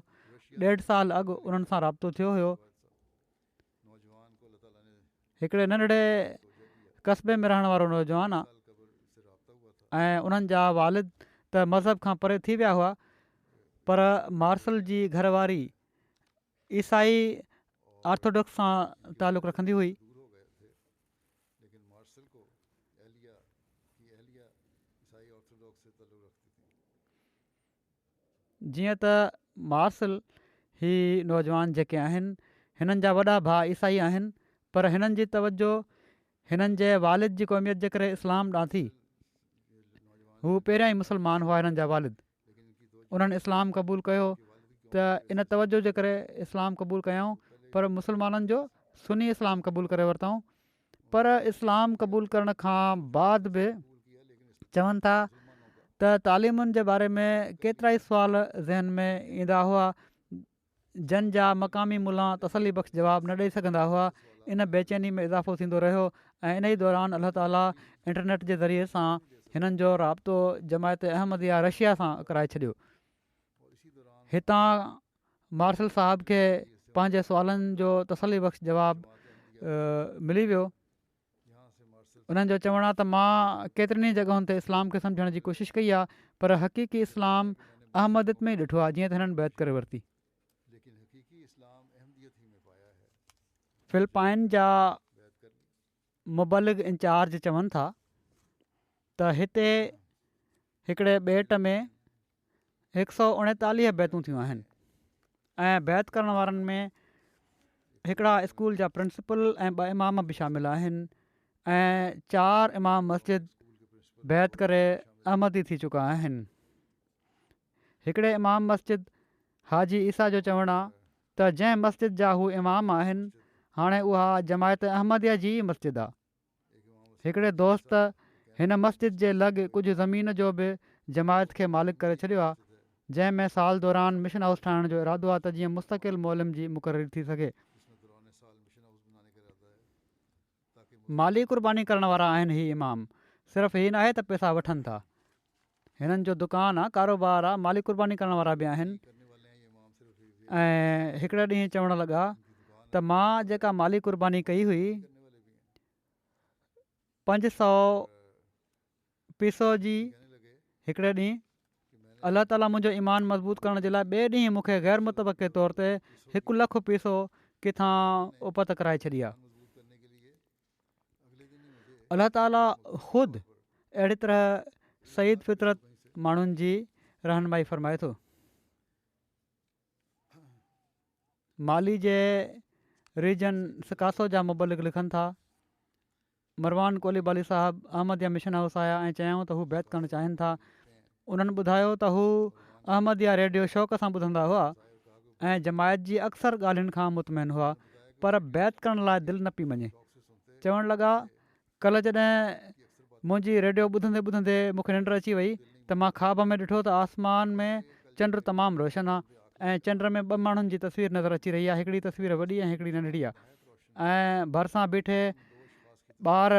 1.5 साल अॻु उन्हनि सां राब्तो थियो हुयो। हिकिड़े नंढड़े कस्बे में रहण वारो नौजवान आहे ऐं उन्हनि जा वालिद त मज़हब खां परे थी विया हुआ, पर मार्शल जी घरवारी ईसाई ऑर्थोडॉक्स सां तालुक़ु रखंदी हुई। जीअं त मार्शल ही नौजवान जेके आहिनि हिननि जा वॾा भाउ ईसाई आहिनि, पर हिननि जी तवजो हिननि जे वालिद जी क़ौमियत जे करे इस्लाम ॾांहुं थी। हू पहिरियां ई मुस्लमान हुआ हिननि जा वालिद। उन्हनि इस्लाम क़बूलु कयो त इन तवजो जे करे इस्लाम क़बूलु कयऊं, पर मुस्लमाननि जो सुनी इस्लाम क़बूलु करे वरितऊं। पर इस्लाम क़बूलु करण खां बाद बि चवनि था त तालीमुनि जे बारे में केतिरा ई सुवाल ज़हन में ईंदा हुआ, जन जा मक़ामी मुला तसली बख़्श जवाबु न ॾेई सघंदा हुआ। इन बेचैनी में इज़ाफ़ो थींदो रहियो ऐं इन ई दौरान अलाह ताला इंटरनेट जे ज़रिए सां हिननि जो राब्तो जमायत अहमदिया रशिया सां कराए छॾियो। हितां मार्शल साहब खे पंहिंजे सुवालनि जो तसली बख़्श जवाबु मिली वियो। उन्हनि जो चवणु आहे त मां केतिरनि ई जॻहियुनि ते इस्लाम खे सम्झण जी कोशिशि कई आहे, पर हक़ीक़ी इस्लाम अहमदियत में ई ॾिठो आहे, जीअं त हिननि बैत करे वरिती। फिलिपाइन जा मुबलिग इंचार्ज चवनि था त हिते हिकिड़े ॿेट में 139 बैतूं थियूं आहिनि ऐं बैत करण वारनि में हिकिड़ा स्कूल जा प्रिंसिपल ऐं 2 इमाम बि शामिल आहिनि ऐं 4 इमाम मस्जिद बैत करे अहमदी थी चुका आहिनि। हिकिड़े इमाम मस्जिद हाजी ईसा जो चवणु आहे त जंहिं मस्जिद जा हू इमाम आहिनि हाणे उहा जमायत अहमदिया जी मस्जिद आहे। हिकिड़े दोस्त हिन मस्जिद जे लॻ कुझु ज़मीन जो बि जमायत खे मालिक करे छॾियो आहे, जंहिं में साल दौरान मिशन हाउस ठाहिण जो इरादो आहे त जीअं मुस्तक़िल मोलम जी मुक़ररी थी सघे। माली क़ुर्बानी करण वारा आहिनि ही इमाम, सिर्फ़ु हीअ न आहे त पैसा वठनि था। हिननि जो दुकानु आहे, कारोबार आहे, माली क़ुर्बानी करण वारा बि आहिनि। ऐं हिकिड़े ॾींहुं चवणु लॻा त मां जेका माली क़ुर्बानी कई हुई 500 पीसो जी, हिकिड़े ॾींहुं अलाह ताला मुंहिंजो ईमान मज़बूत करण जे लाइ ॿिए ॾींहुं मूंखे गैर मुतवक़े तौर ते 1 लख पीसो किथां उपत कराए छॾी आहे। अलाह ताला ख़ुदि अहिड़ी तरह सईद फितरत माण्हुनि जी रहनुमाई फ़रमाए थो। माली जे रीजन सिकासो जा मुबलिक लिखनि था, मरवान कोलीबाली साहिबु अहमदिया मिशन हाउस आया ऐं चयऊं त हू बैत करणु चाहिनि था। उन्हनि ॿुधायो त हू अहमदिया रेडियो शौक़ सां ॿुधंदा हुआ ऐं जमायत जी अक्सर ॻाल्हियुनि खां मुतमइन हुआ, पर बैत करण लाइ दिलि न पई मञे। चवणु लॻा, कल्ह जॾहिं मुंहिंजी रेडियो ॿुधंदे ॿुधंदे मूंखे निंड अची वई त मां ख़्वाब में ॾिठो त आसमान में चंड तमामु रोशन आहे ऐं चंड में 2 माण्हुनि जी तस्वीर नज़र अची रही आहे, हिकिड़ी तस्वीर वॾी ऐं हिकिड़ी नंढड़ी आहे ऐं भरिसां बीठे ॿार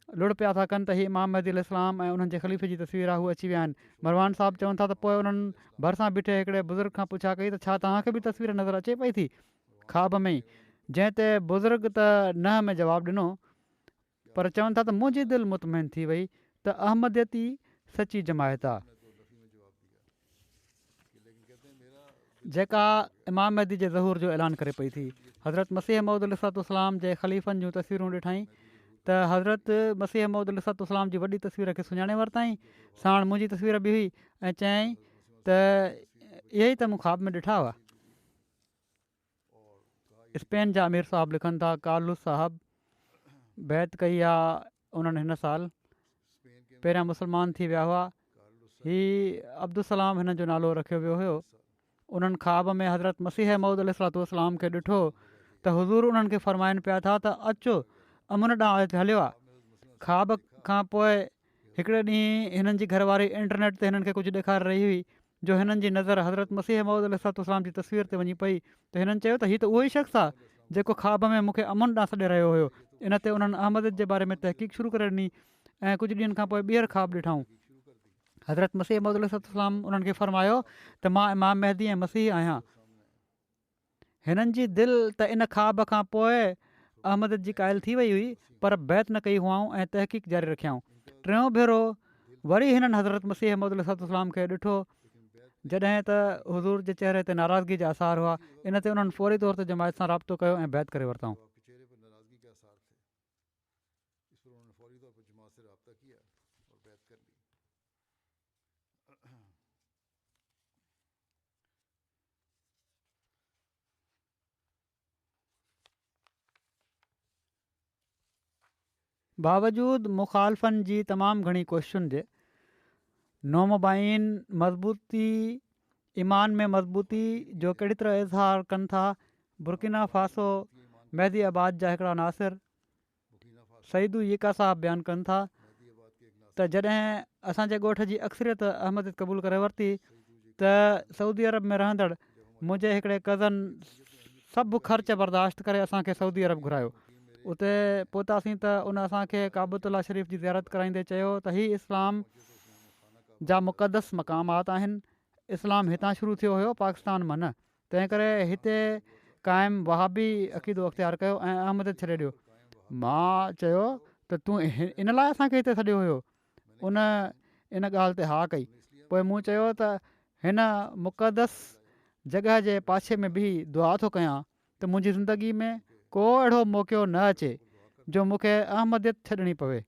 लुड़ पिया था कनि त हीअ इमाम महदी अलैहिस्सलाम ऐं उन्हनि जे ख़लीफ़े जी तस्वीर आहे, हू अची विया आहिनि। मरवान साहिबु चवनि था त पोइ उन्हनि भरिसां बीठे हिकिड़े बुज़ुर्ग खां पुछा कई त छा तव्हांखे बि तस्वीर नज़र अचे पई थी ख़्वाब में ई? जंहिं ते बुज़ुर्ग त न में जवाबु ॾिनो, पर चवनि था त मुंहिंजी दिलि मुतमइन थी वई त अहमदियत ई सची जमायत आहे जेका इमाम महदी जे ज़हूर जो ऐलान करे पई थी। हज़रत मसीह मऊद अलैहिस्सलाम जे ख़लीफ़नि जूं तस्वीरूं ॾिठाई त हज़रत मसीह मऊद अलैहिस्सलाम जी वॾी तस्वीर खे सुञाणे वरिताईं, साण मुंहिंजी तस्वीर बि हुई ऐं चयईं त इहे ई त मूं ख़्वाब में ॾिठा हुआ। स्पेन जा अमीर साहिबु लिखनि था, कार्लुस साहिबु बैत कई आहे उन्हनि हिन साल, पहिरियां मुस्लमान थी विया हुआ। हीअ अब्दुलसलाम हिन जो नालो रखियो वियो हुयो। उन्हनि ख़्वाब में हज़रत मसीह मऊद अलैहिस्सलाम खे ॾिठो त हुज़ूर उन्हनि खे फ़रमाइनि पिया था त अचो अमुन ॾांहुं हलियो आहे। ख़्वाब खां पोइ हिकिड़े ॾींहुं हिननि जी घरवारी इंटरनेट ते हिननि खे कुझु ॾेखारे रही हुई जो हिननि जी नज़र हज़रत मसीह मौद अलैहिस्सलाम जी तस्वीर ते वञी पई त हिननि चयो त हीअ त उहो ई शख़्स आहे जेको ख़्वाब में मूंखे अमन ॾांहुं सॾे रहियो हुयो। इन ते उन्हनि अहमद जे बारे में तहक़ीक़ शुरू करे ॾिनी ऐं कुझु ॾींहंनि खां पोइ ॿीहर ख़्वाब ॾिठऊं। हज़रत मसीह मौद अलैहिस्सलाम उन्हनि खे फ़रमायो त मां इमाम महदी ऐं मसीह आहियां। हिननि जी दिलि त इन ख़्वाब खां पोइ अहमद जी क़ाइल थी वई हुई, पर बैत न कई हुआऊं ऐं तहक़ीक़ जारी रखियाऊं। टियों भेरो वरी हिननि हज़रत मसीह मौद अलैहिस्सलाम खे ॾिठो, जॾहिं त हुज़ूर जे चहिरे ते नाराज़गी जा आसार हुआ। इन ते उन्हनि फौरी तौर ते जमायत सां राब्तो कयो ऐं बैत करे वरितऊं। बावजूद मुखालफ़नि जी तमामु घणी कोशिशुनि जे नौमबाइन मज़बूती ईमान में मज़बूती जो कहिड़ी तरह इज़हार कनि था। बुर्किना फ़ासो महदी आबाद जा हिकिड़ा नासिर सईदू यका साहब बयानु कनि था त जॾहिं असांजे ॻोठ जी अक्सरियत अहमद क़बूल करे वरिती त सऊदी अरब में रहंदड़ मुंहिंजे हिकिड़े कज़न सभु ख़र्च बर्दाश्त करे असांखे सऊदी अरब घुरायो। उते पहुतासीं त उन असांखे काबतुल्ला शरीफ़ जी ज़ियारत कराईंदे चयो त हीअ इस्लाम जा मुक़दस मक़ामात आहिनि। इस्लाम हितां शुरू थियो हुयो, पाकिस्तान मां न। तंहिं करे हिते क़ाइमु वहाबी अक़ीदो अख़्तियारु कयो ऐं अहमद छॾे ॾियो। मां चयो त तूं इन लाइ असांखे हिते सॾियो हुयो? उन इन ॻाल्हि ते हा कई। पोइ मूं चयो त हिन मुक़दस जॻह जे पाछे में बि दुआ थो कयां त मुंहिंजी ज़िंदगी में को अहिड़ो मौक़ो न अचे जो मूंखे अहमदियत छॾणी पवे।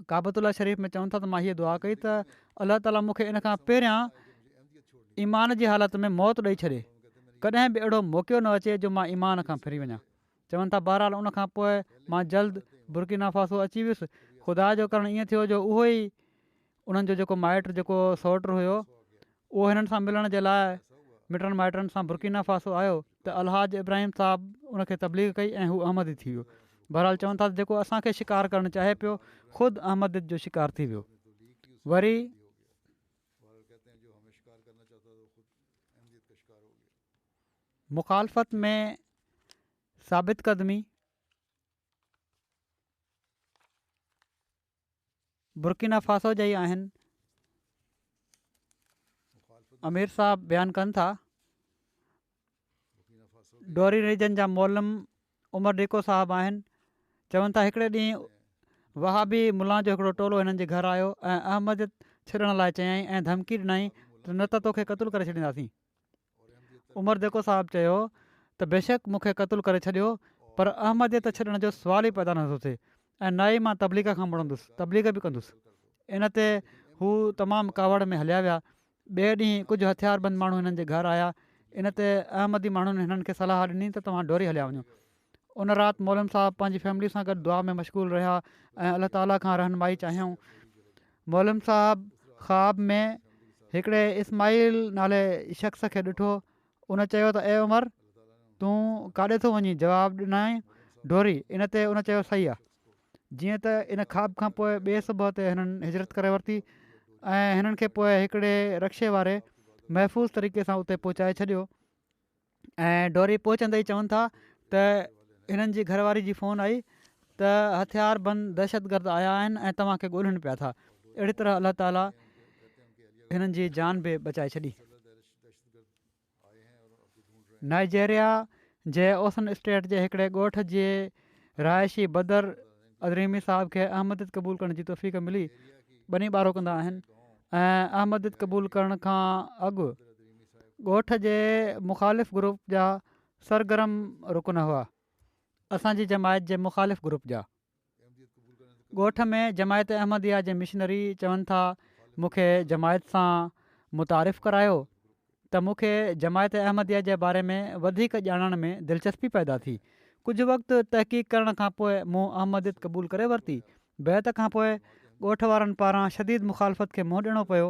काबतुल्ला शरीफ़ में चवनि था त मां हीअ दुआ कई त अलाह ताला मूंखे इन खां पहिरियां ईमान जी हालत में मौत ॾेई छॾे, कॾहिं बि अहिड़ो मौक़ो न अचे जो मां ईमान खां फिरी वञा। चवनि था बहरहाल उन खां पोइ मां जल्द बुर्किना फ़ासो अची वियुसि। ख़ुदा जो करणु ईअं थियो जो उहो ई उन्हनि जो जेको माइट जेको सौट हुयो उहो हिननि सां मिलण जे लाइ मिटनि माइटनि सां बुर्किना फ़ासो आयो त अलहाज इब्राहिम साहिबु उनखे तबलीग कई ऐं हू अहमद ई थी वियो। बहरहाल चवनि था जेको असांखे शिकार करणु चाहे पियो ख़ुदि अहमद जो शिकार थी वियो। वरी मुखालफ़त में साबित क़दमी बुर्किना फ़ासो जा ई आहिनि। अमीर साहब बयानु कनि था डोरी रीजन जा मोलम उमर डिको साहब आहिनि। चवनि था हिकिड़े ॾींहुं वहाबी मुला जो हिकिड़ो टोलो हिननि जे घरु आयो ऐं अहमद छॾण लाइ चयाईं ऐं धमकी ॾिनई त न त तोखे क़तलु करे छॾींदासीं। उमर डिको साहब चयो त बेशक मूंखे क़तलु करे छॾियो, पर अहमदियत छॾण जो सुवाल ई पैदा नथो थिए ऐं न ई मां तबलीग खां मुड़ंदुसि, तबलीग बि कंदुसि। इन ते हू तमामु कावड़ में हलिया विया। ॿिए ॾींहुं कुझु हथियारबंद माण्हू हिननि जे घरु आया। इन ते अहमदी माण्हुनि हिननि खे सलाह ॾिनी त तव्हां डोरी हलिया वञो। उन राति मौलम साहब पंहिंजी फैमिली सां गॾु दुआ में मशगूल रहिया ऐं अलाह ताला खां रहनुमाई चाहियूं। मौलम साहब ख़्वाब में हिकिड़े इस्माइल नाले शख़्स खे ॾिठो। उन चयो त ए उमर तूं काॾे थो वञी? जवाबु ॾिनई डोरी। इन ते उन चयो सही आहे। जीअं त इन ख़्वाब खां पोइ ॿिए सुबुह ते हिननि हिजरत करे वरिती ऐं हिननि खे पोइ हिकिड़े रक्शे वारे महफ़ूज़ तरीक़े सां उते पहुचाए छॾियो। ऐं डोरी पहुचंदे ई चवनि था त हिननि जी घरवारी जी फ़ोन आई त हथियारबंद दहशतगर्द आया आहिनि ऐं तव्हांखे ॻोल्हनि पिया था। अहिड़ी तरह अलाह ताला हिननि जी जान बि बचाए छॾी। नाइजेरिया जे ओसन स्टेट जे हिकिड़े ॻोठ जे रहायशी बदर अदरीमी साहिब खे अहमदियत क़बूल करण जी तौफ़ीक़ मिली। ॿनी ॿारो कंदा आहिनि ऐं अहमदियत क़बूल करण खां अॻु ॻोठ जे मुख़ालिफ़ ग्रुप जा सरगर्म रुकन हुआ, असांजी जमायत जे मुख़ालिफ़ ग्रुप जा। ॻोठ में जमायत अहमदिया जे मिशनरी चवनि था मूंखे जमायत सां मुतारिफ़ करायो त मूंखे जमायत अहमदिया जे बारे में वधीक ॼाणण में दिलचस्पी पैदा थी। कुझु वक़्तु तहक़ीक़ करण खां पोइ मूं अहमदियत क़बूल करे वरिती। बैत खां पोइ ॻोठ वारनि पारां शदीद मुखालफ़त खे मुंहुं ॾियणो पियो।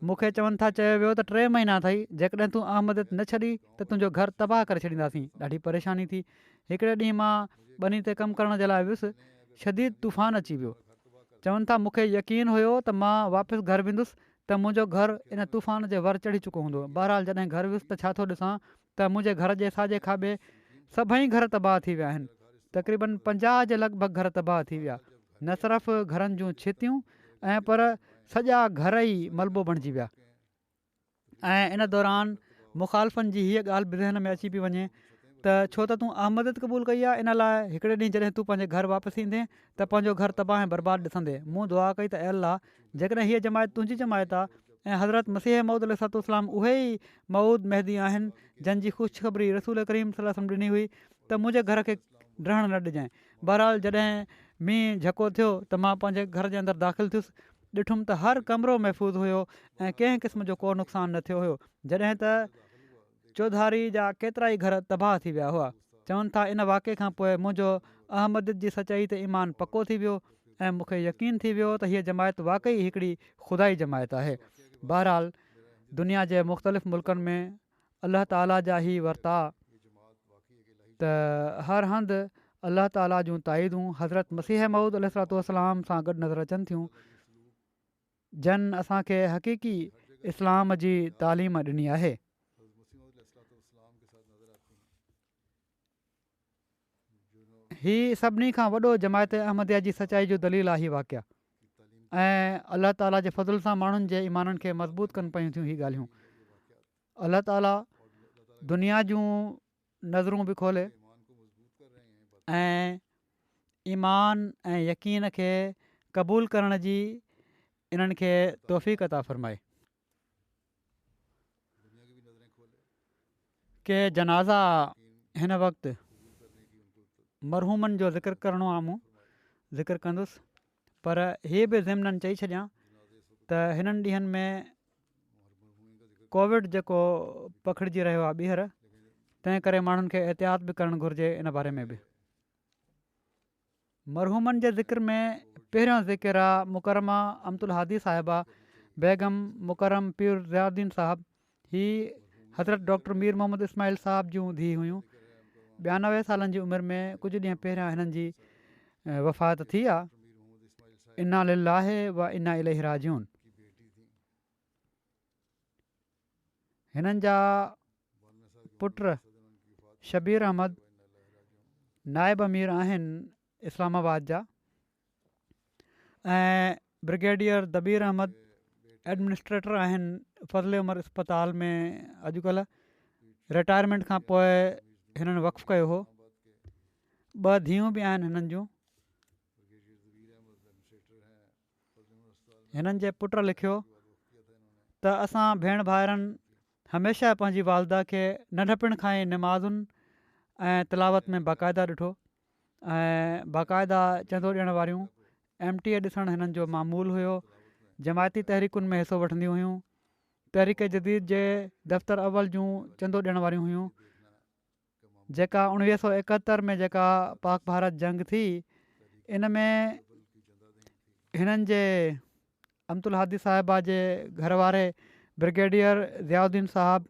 मूंखे चवनि था चयो वियो त 3 महीना अथई, जेकॾहिं तूं अहमदियत न छॾी त तुंहिंजो घरु तबाह करे छॾींदासीं। ॾाढी परेशानी थी। हिकिड़े ॾींहुं मां ॿनी ते कमु करण जे लाइ वियुसि। शदीद तूफ़ान अची वियो। चवनि था मूंखे यकीन हुयो त मां वापसि घरु वेंदुसि त मुंहिंजो घरु इन तूफ़ान जे वर चढ़ी चुको हूंदो। बहरहाल जॾहिं घरु वियुसि त छा थो ॾिसां त मुंहिंजे घर जे साॼे खाॿे सभई घर तबाह थी विया आहिनि। तक़रीबन 50 जे लॻभॻि घर तबाह थी विया। न सिर्फ़ु घरनि जूं छितियूं ऐं पर सॼा घर ई मलबो बणिजी विया। ऐं इन दौरान मुखालफ़नि जी हीअ ॻाल्हि बि ज़हन में अची पई वञे त छो त तूं अहमदियत क़बूलु कई आहे, इन लाइ हिकिड़े ॾींहुं जॾहिं तूं पंहिंजे घरु वापसि ईंदे त पंहिंजो घरु तबाह ऐं बर्बादु ॾिसंदे। मूं दुआ कई त अल्लाह, जेकॾहिं हीअ जमायत तुंहिंजी जमायत आहे ऐं हज़रत मसीह मऊद अलैहिस्सलाम उहे ई मऊद महदी आहिनि जंहिंजी ख़ुशख़बरी रसूल करीम सल्लल्लाहु अलैहि वसल्लम ॾिनी हुई, त मुंहिंजे घर खे रहण न ॾिजांइ। बहरहाल जॾहिं मींहुं झको थियो त मां पंहिंजे घर जे अंदरि दाख़िलु थियुसि, ॾिठुमि त हर कमिरो महफ़ूज़ हुयो ऐं कंहिं क़िस्म जो को नुक़सानु न थियो हुयो, जॾहिं त चौधारी जा केतिरा ई घर तबाह थी विया हुआ। चवनि था इन वाक़े खां पोइ मुंहिंजो अहमदियत जी सचाई ते ईमान पको थी वियो ऐं मूंखे यकीन थी वियो त हीअ जमायत वाक़ई हिकिड़ी ख़ुदाई जमायत आहे। बहरहाल दुनिया जे मुख़्तलिफ़ मुल्कनि में अलाह ताला जा ई वर्ता त हर हंधि अलाह ताला जूं ताईदूं हज़रत मसीह मऊद अलैहिस्सलाम सां गॾु नज़र अचनि थियूं, जन असांखे हक़ीक़ी इस्लाम जी तालीम ॾिनी आहे। हीअ सभिनी खां वॾो जमायत अहमदिया जी सचाई जो दलील आहे हीअ वाक़िया, ऐं अलाह ताला जे फज़ल सां माण्हुनि जे ईमाननि खे मज़बूत कनि पयूं थियूं हीअ ॻाल्हियूं। अलाह ताला दुनिया जूं नज़रूं बि खोले ऐं ईमान ऐं यकीन खे क़बूलु करण जी इन्हनि खे तौफ़ीक़ अता फ़रमाए। के जनाज़ा हिन वक़्तु मरहूमनि जो ज़िक्र करिणो आहे, मूं ज़िक्र कंदुसि, पर हीअ बि ज़िमननि चई छॾियां त हिननि ॾींहंनि में कोविड जेको पखिड़िजी रहियो आहे ॿीहर, तंहिं करे माण्हुनि खे एहतियात बि करणु घुरिजे। इन बारे में बि मरहूमनि जे ज़िक्र में पहिरियों ज़िक्र आहे मुकरमा अमतुल हादी साहिबा बेगम मुकरम पीर ज़ियाउद्दीन साहिबु। ही हज़रत डॉक्टर मीर मोहम्मद इस्माइल साहिब जूं धीउ हुयूं। 92 सालनि जी उमिरि में कुझु ॾींहं पहिरियां हिननि जी वफ़ात थी आहे। इन्ना लिल्लाहि व इन्ना इलैहि राजिऊन। हिननि जा पुट शबीर अहमद नाइब अमीर आहिनि इस्लामाबाद जा, ऐं ब्रिगेडियर दबीर अहमद एडमिनिस्ट्रेटर आहिनि फज़ले उमर अस्पताल में। अॼुकल्ह रिटायरमेंट खां पोइ हिननि वक़्फ़ु कयो हो। 2 धीअरूं बि आहिनि हिननि जूं। हिननि जे पुट लिखियो त असां भेण भाइरनि हमेशह पंहिंजी वालदा खे नंढपण खां ई निमाज़ुनि ऐं तिलावत में बाक़ाइदा ॾिठो ऐं बाक़ाइदा चंदो ॾियण वारियूं MTA ॾिसणु हिननि जो मामूलु हुयो। जमायती तहरीकुनि में हिसो वठंदियूं हुयूं। तहरीक जदीद जे दफ़्तर अव्वल जूं चंदो ॾियण वारियूं हुयूं। जेका 1971 में जेका पाक भारत जंग थी, इन में हिननि जे अमतुल हादी साहिबा जे घर वारे ब्रिगेडियर ज़ियाउद्दीन साहिबु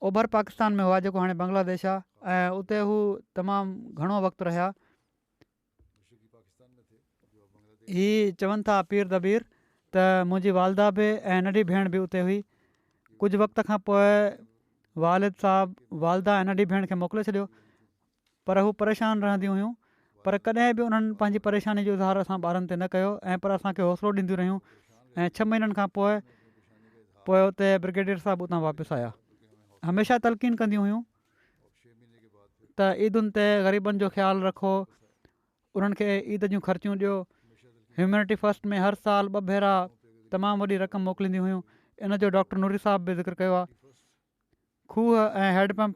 ओभर पाकिस्तान में हुआ, जेको हाणे बांग्लादेश आहे, ऐं उते हू तमामु घणो वक़्तु रहिया। ही चवनि था पीर दबीर त मुंहिंजी वालदा बि ऐं नंढी भेण बि उते हुई। कुझु वक़्त खां पोइ वालिद साहिबु वालदा ऐं नंढी भेण खे मोकिले छॾियो, पर हू परेशान रहंदियूं हुयूं। पर कॾहिं बि उन्हनि पंहिंजी परेशानी जो इज़हार असां ॿारनि ते न कयो ऐं पर असांखे हौसलो ॾींदियूं रहियूं। ऐं 6 महीननि खां पोइ उते ब्रिगेडियर साहिबु उतां वापसि आया। हमेशह तलक़ीन कंदियूं हुयूं त ईदुनि ते ग़रीबनि जो ख़्यालु रखो, उन्हनि खे ईद जूं ख़र्चियूं ॾियो। ह्यूमैनिटी फस्ट में हर साल 2 भेरा तमामु वॾी रक़म मोकिलींदियूं हुयूं। इन जो डॉक्टर नूरी साहिब बि ज़िक्र कयो आहे। खूह ऐं हैडपंप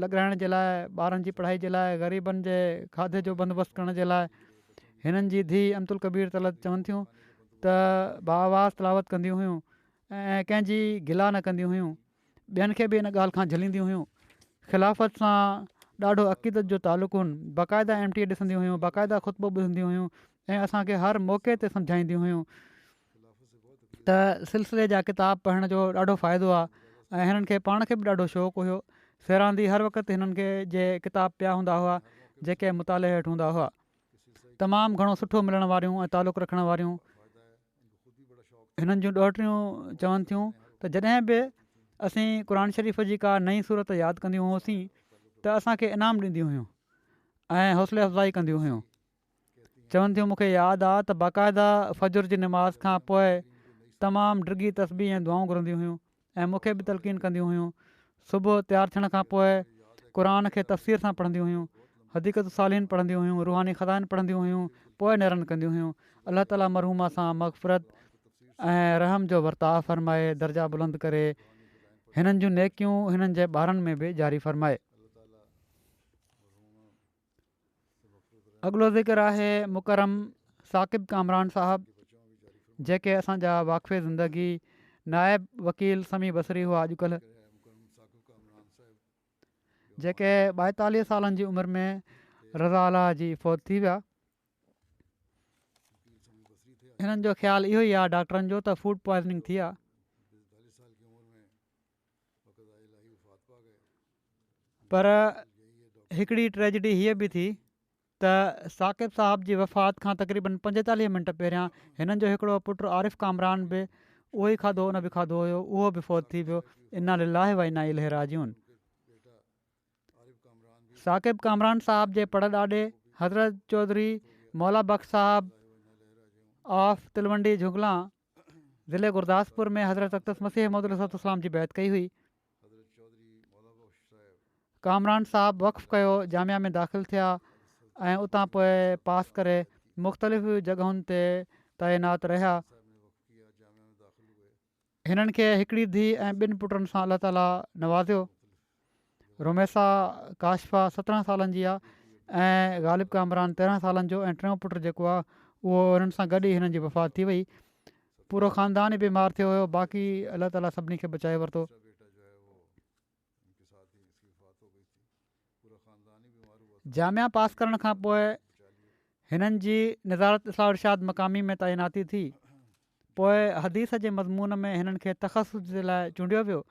लॻाइण जे लाइ, ॿारनि जी पढ़ाई जे लाइ, ग़रीबनि जे खाधे जो बंदोबस्तु करण जे लाइ हिननि जी धीउ अमतुल कबीर तलत चवनि थियूं त बाआवाज़ तिलावत कंदियूं हुयूं ऐं कंहिंजी गिला न कंदियूं हुयूं। ॿियनि खे बि इन ॻाल्हि खां झलींदियूं हुयूं। ख़िलाफ़त सां ॾाढो अक़ीदत जो तालुक़ु हुन। बाक़ाइदा MTA ॾिसंदियूं हुयूं, बाक़ाइदा ख़ुतबो ॿुधंदियूं हुयूं ऐं असांखे हर मौक़े ते सम्झाईंदियूं हुयूं त सिलसिले जा किताब पढ़ण जो ॾाढो फ़ाइदो आहे। ऐं हिननि खे पाण खे बि ॾाढो शौक़ु हुयो। सैरांदी हर वक़्तु हिननि खे जे किताब पिया हूंदा हुआ जेके मुताले हेठि हूंदा हुआ। तमामु घणो सुठो मिलण वारियूं ऐं तालुक़ु रखण वारियूं हिननि जूं ॾोहिटियूं चवनि थियूं त जॾहिं बि असीं क़ुर शरीफ़ जी का नई सूरत यादि कंदियूं हुआसीं त असांखे इनाम ॾींदियूं हुयूं ऐं हौसले अफ़ज़ाई कंदियूं हुयूं। चवनि थियूं मूंखे यादि आहे त बाक़ाइदा फजुर जी नमाज़ खां पोइ तमामु डिघी तस्बीह ऐं दुआऊं घुरंदियूं हुयूं ऐं मूंखे बि तलक़ीन कंदियूं हुयूं। सुबुह तयारु थियण खां पोइ क़ुर खे तफ़सीर सां पढ़ंदियूं हुयूं, हदीक़त सालिन पढ़ंदियूं हुयूं, रूहानी ख़ज़ाइन पढ़ंदियूं हुयूं, पोइ नेरन कंदियूं हुयूं। अलाह ताला मरहूमा सां मग़फ़िरत ऐं रहम जो वर्ताव फ़रमाए, दर्जा बुलंद करे, हिननि जूं नेकियूं हिननि जे ॿारनि में बि जारी फ़रमाए। अॻिलो ज़िक्र आहे मुकरम साक़िब कामरान साहिबु, जेके असांजा वाक़फ़े ज़िंदगी नायब वकील समी बसरी हुआ अॼुकल्ह, जेके 42 सालनि जी उमिरि में रज़ा अला जी फ़ौत थी विया। हिननि जो ख़्यालु इहो ई आहे डॉक्टरनि जो त फूड पॉइज़निंग थी आहे। पर हिकिड़ी ट्रेजिडी हीअ बि थी त साक़िब साहिब जी वफ़ात खां तक़रीबन 45 मिंट पहिरियां हिननि जो हिकिड़ो पुटु आरिफ़ कामरान बि उहो ई खाधो उन बि खाधो हुयो, उहो बि फ़ौत थी वियो। इन्ना लिल्लाहि व इन्ना इलैहि राजिऊन। साक़िब कामरान साहिब जे पड़ ॾाॾे हज़रत चौधरी मौला बख़्श साहिब ऑफ तिलवंडी झुगला ज़िले गुरदासपुर में हज़रत अक़दस मसीह मौद अलैहिस्सलाम जी बैत कई हुई। कामरान साहिबु वक़्फ़ कयो, जामिया में दाख़िल थिया ऐं उतां पोइ पास करे मुख़्तलिफ़ जॻहुनि ते तइनात रहिया। हिननि खे हिकिड़ी धीउ ऐं 2 पुटनि सां अलाह ताला नवाज़ियो। रोमेसा काशफ़ा 17 सालनि जी आहे ऐं ग़ालिब कामरान 13 सालनि जो, ऐं टियों पुटु जेको आहे उहो हिननि सां गॾु ई हिननि जी वफ़ात थी वई। पूरो ख़ानदान ई बीमार थियो हुयो, बाक़ी अलाह ताला सभिनी खे बचाए वरितो। जामिया पास करण खां पोइ हिननि जी निज़ारत इस्लाह इरशाद मक़ामी में तइनाती थी। पोइ हदीस जे मज़मून में हिननि खे तख़सुस जे लाइ चूंडियो वियो।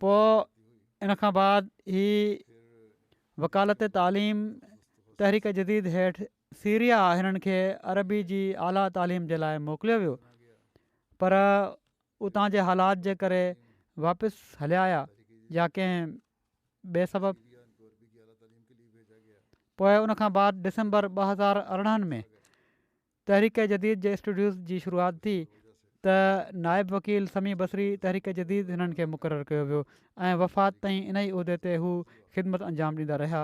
पोइ इन खां बाद ही वकालत तालीम तहरीक जदीद हेठि सीरिया हिननि खे अरबी जी आला तालीम जे लाइ मोकिलियो वियो, पर उतां जे हालात जे करे वापसि हलिया आया या कंहिं ॿिए सबबु। पोइ उनखां बाद डिसंबर 2018 में तहरीक जदीद जे स्टूडियोज़ जी शुरूआति थी त नाइब वकील समी बसरी तहरीक जदीद हिननि खे मुक़ररु कयो वियो ऐं वफ़ात ताईं इन ई उहिदे ते हू ख़िदमत अंजाम ॾींदा रहिया।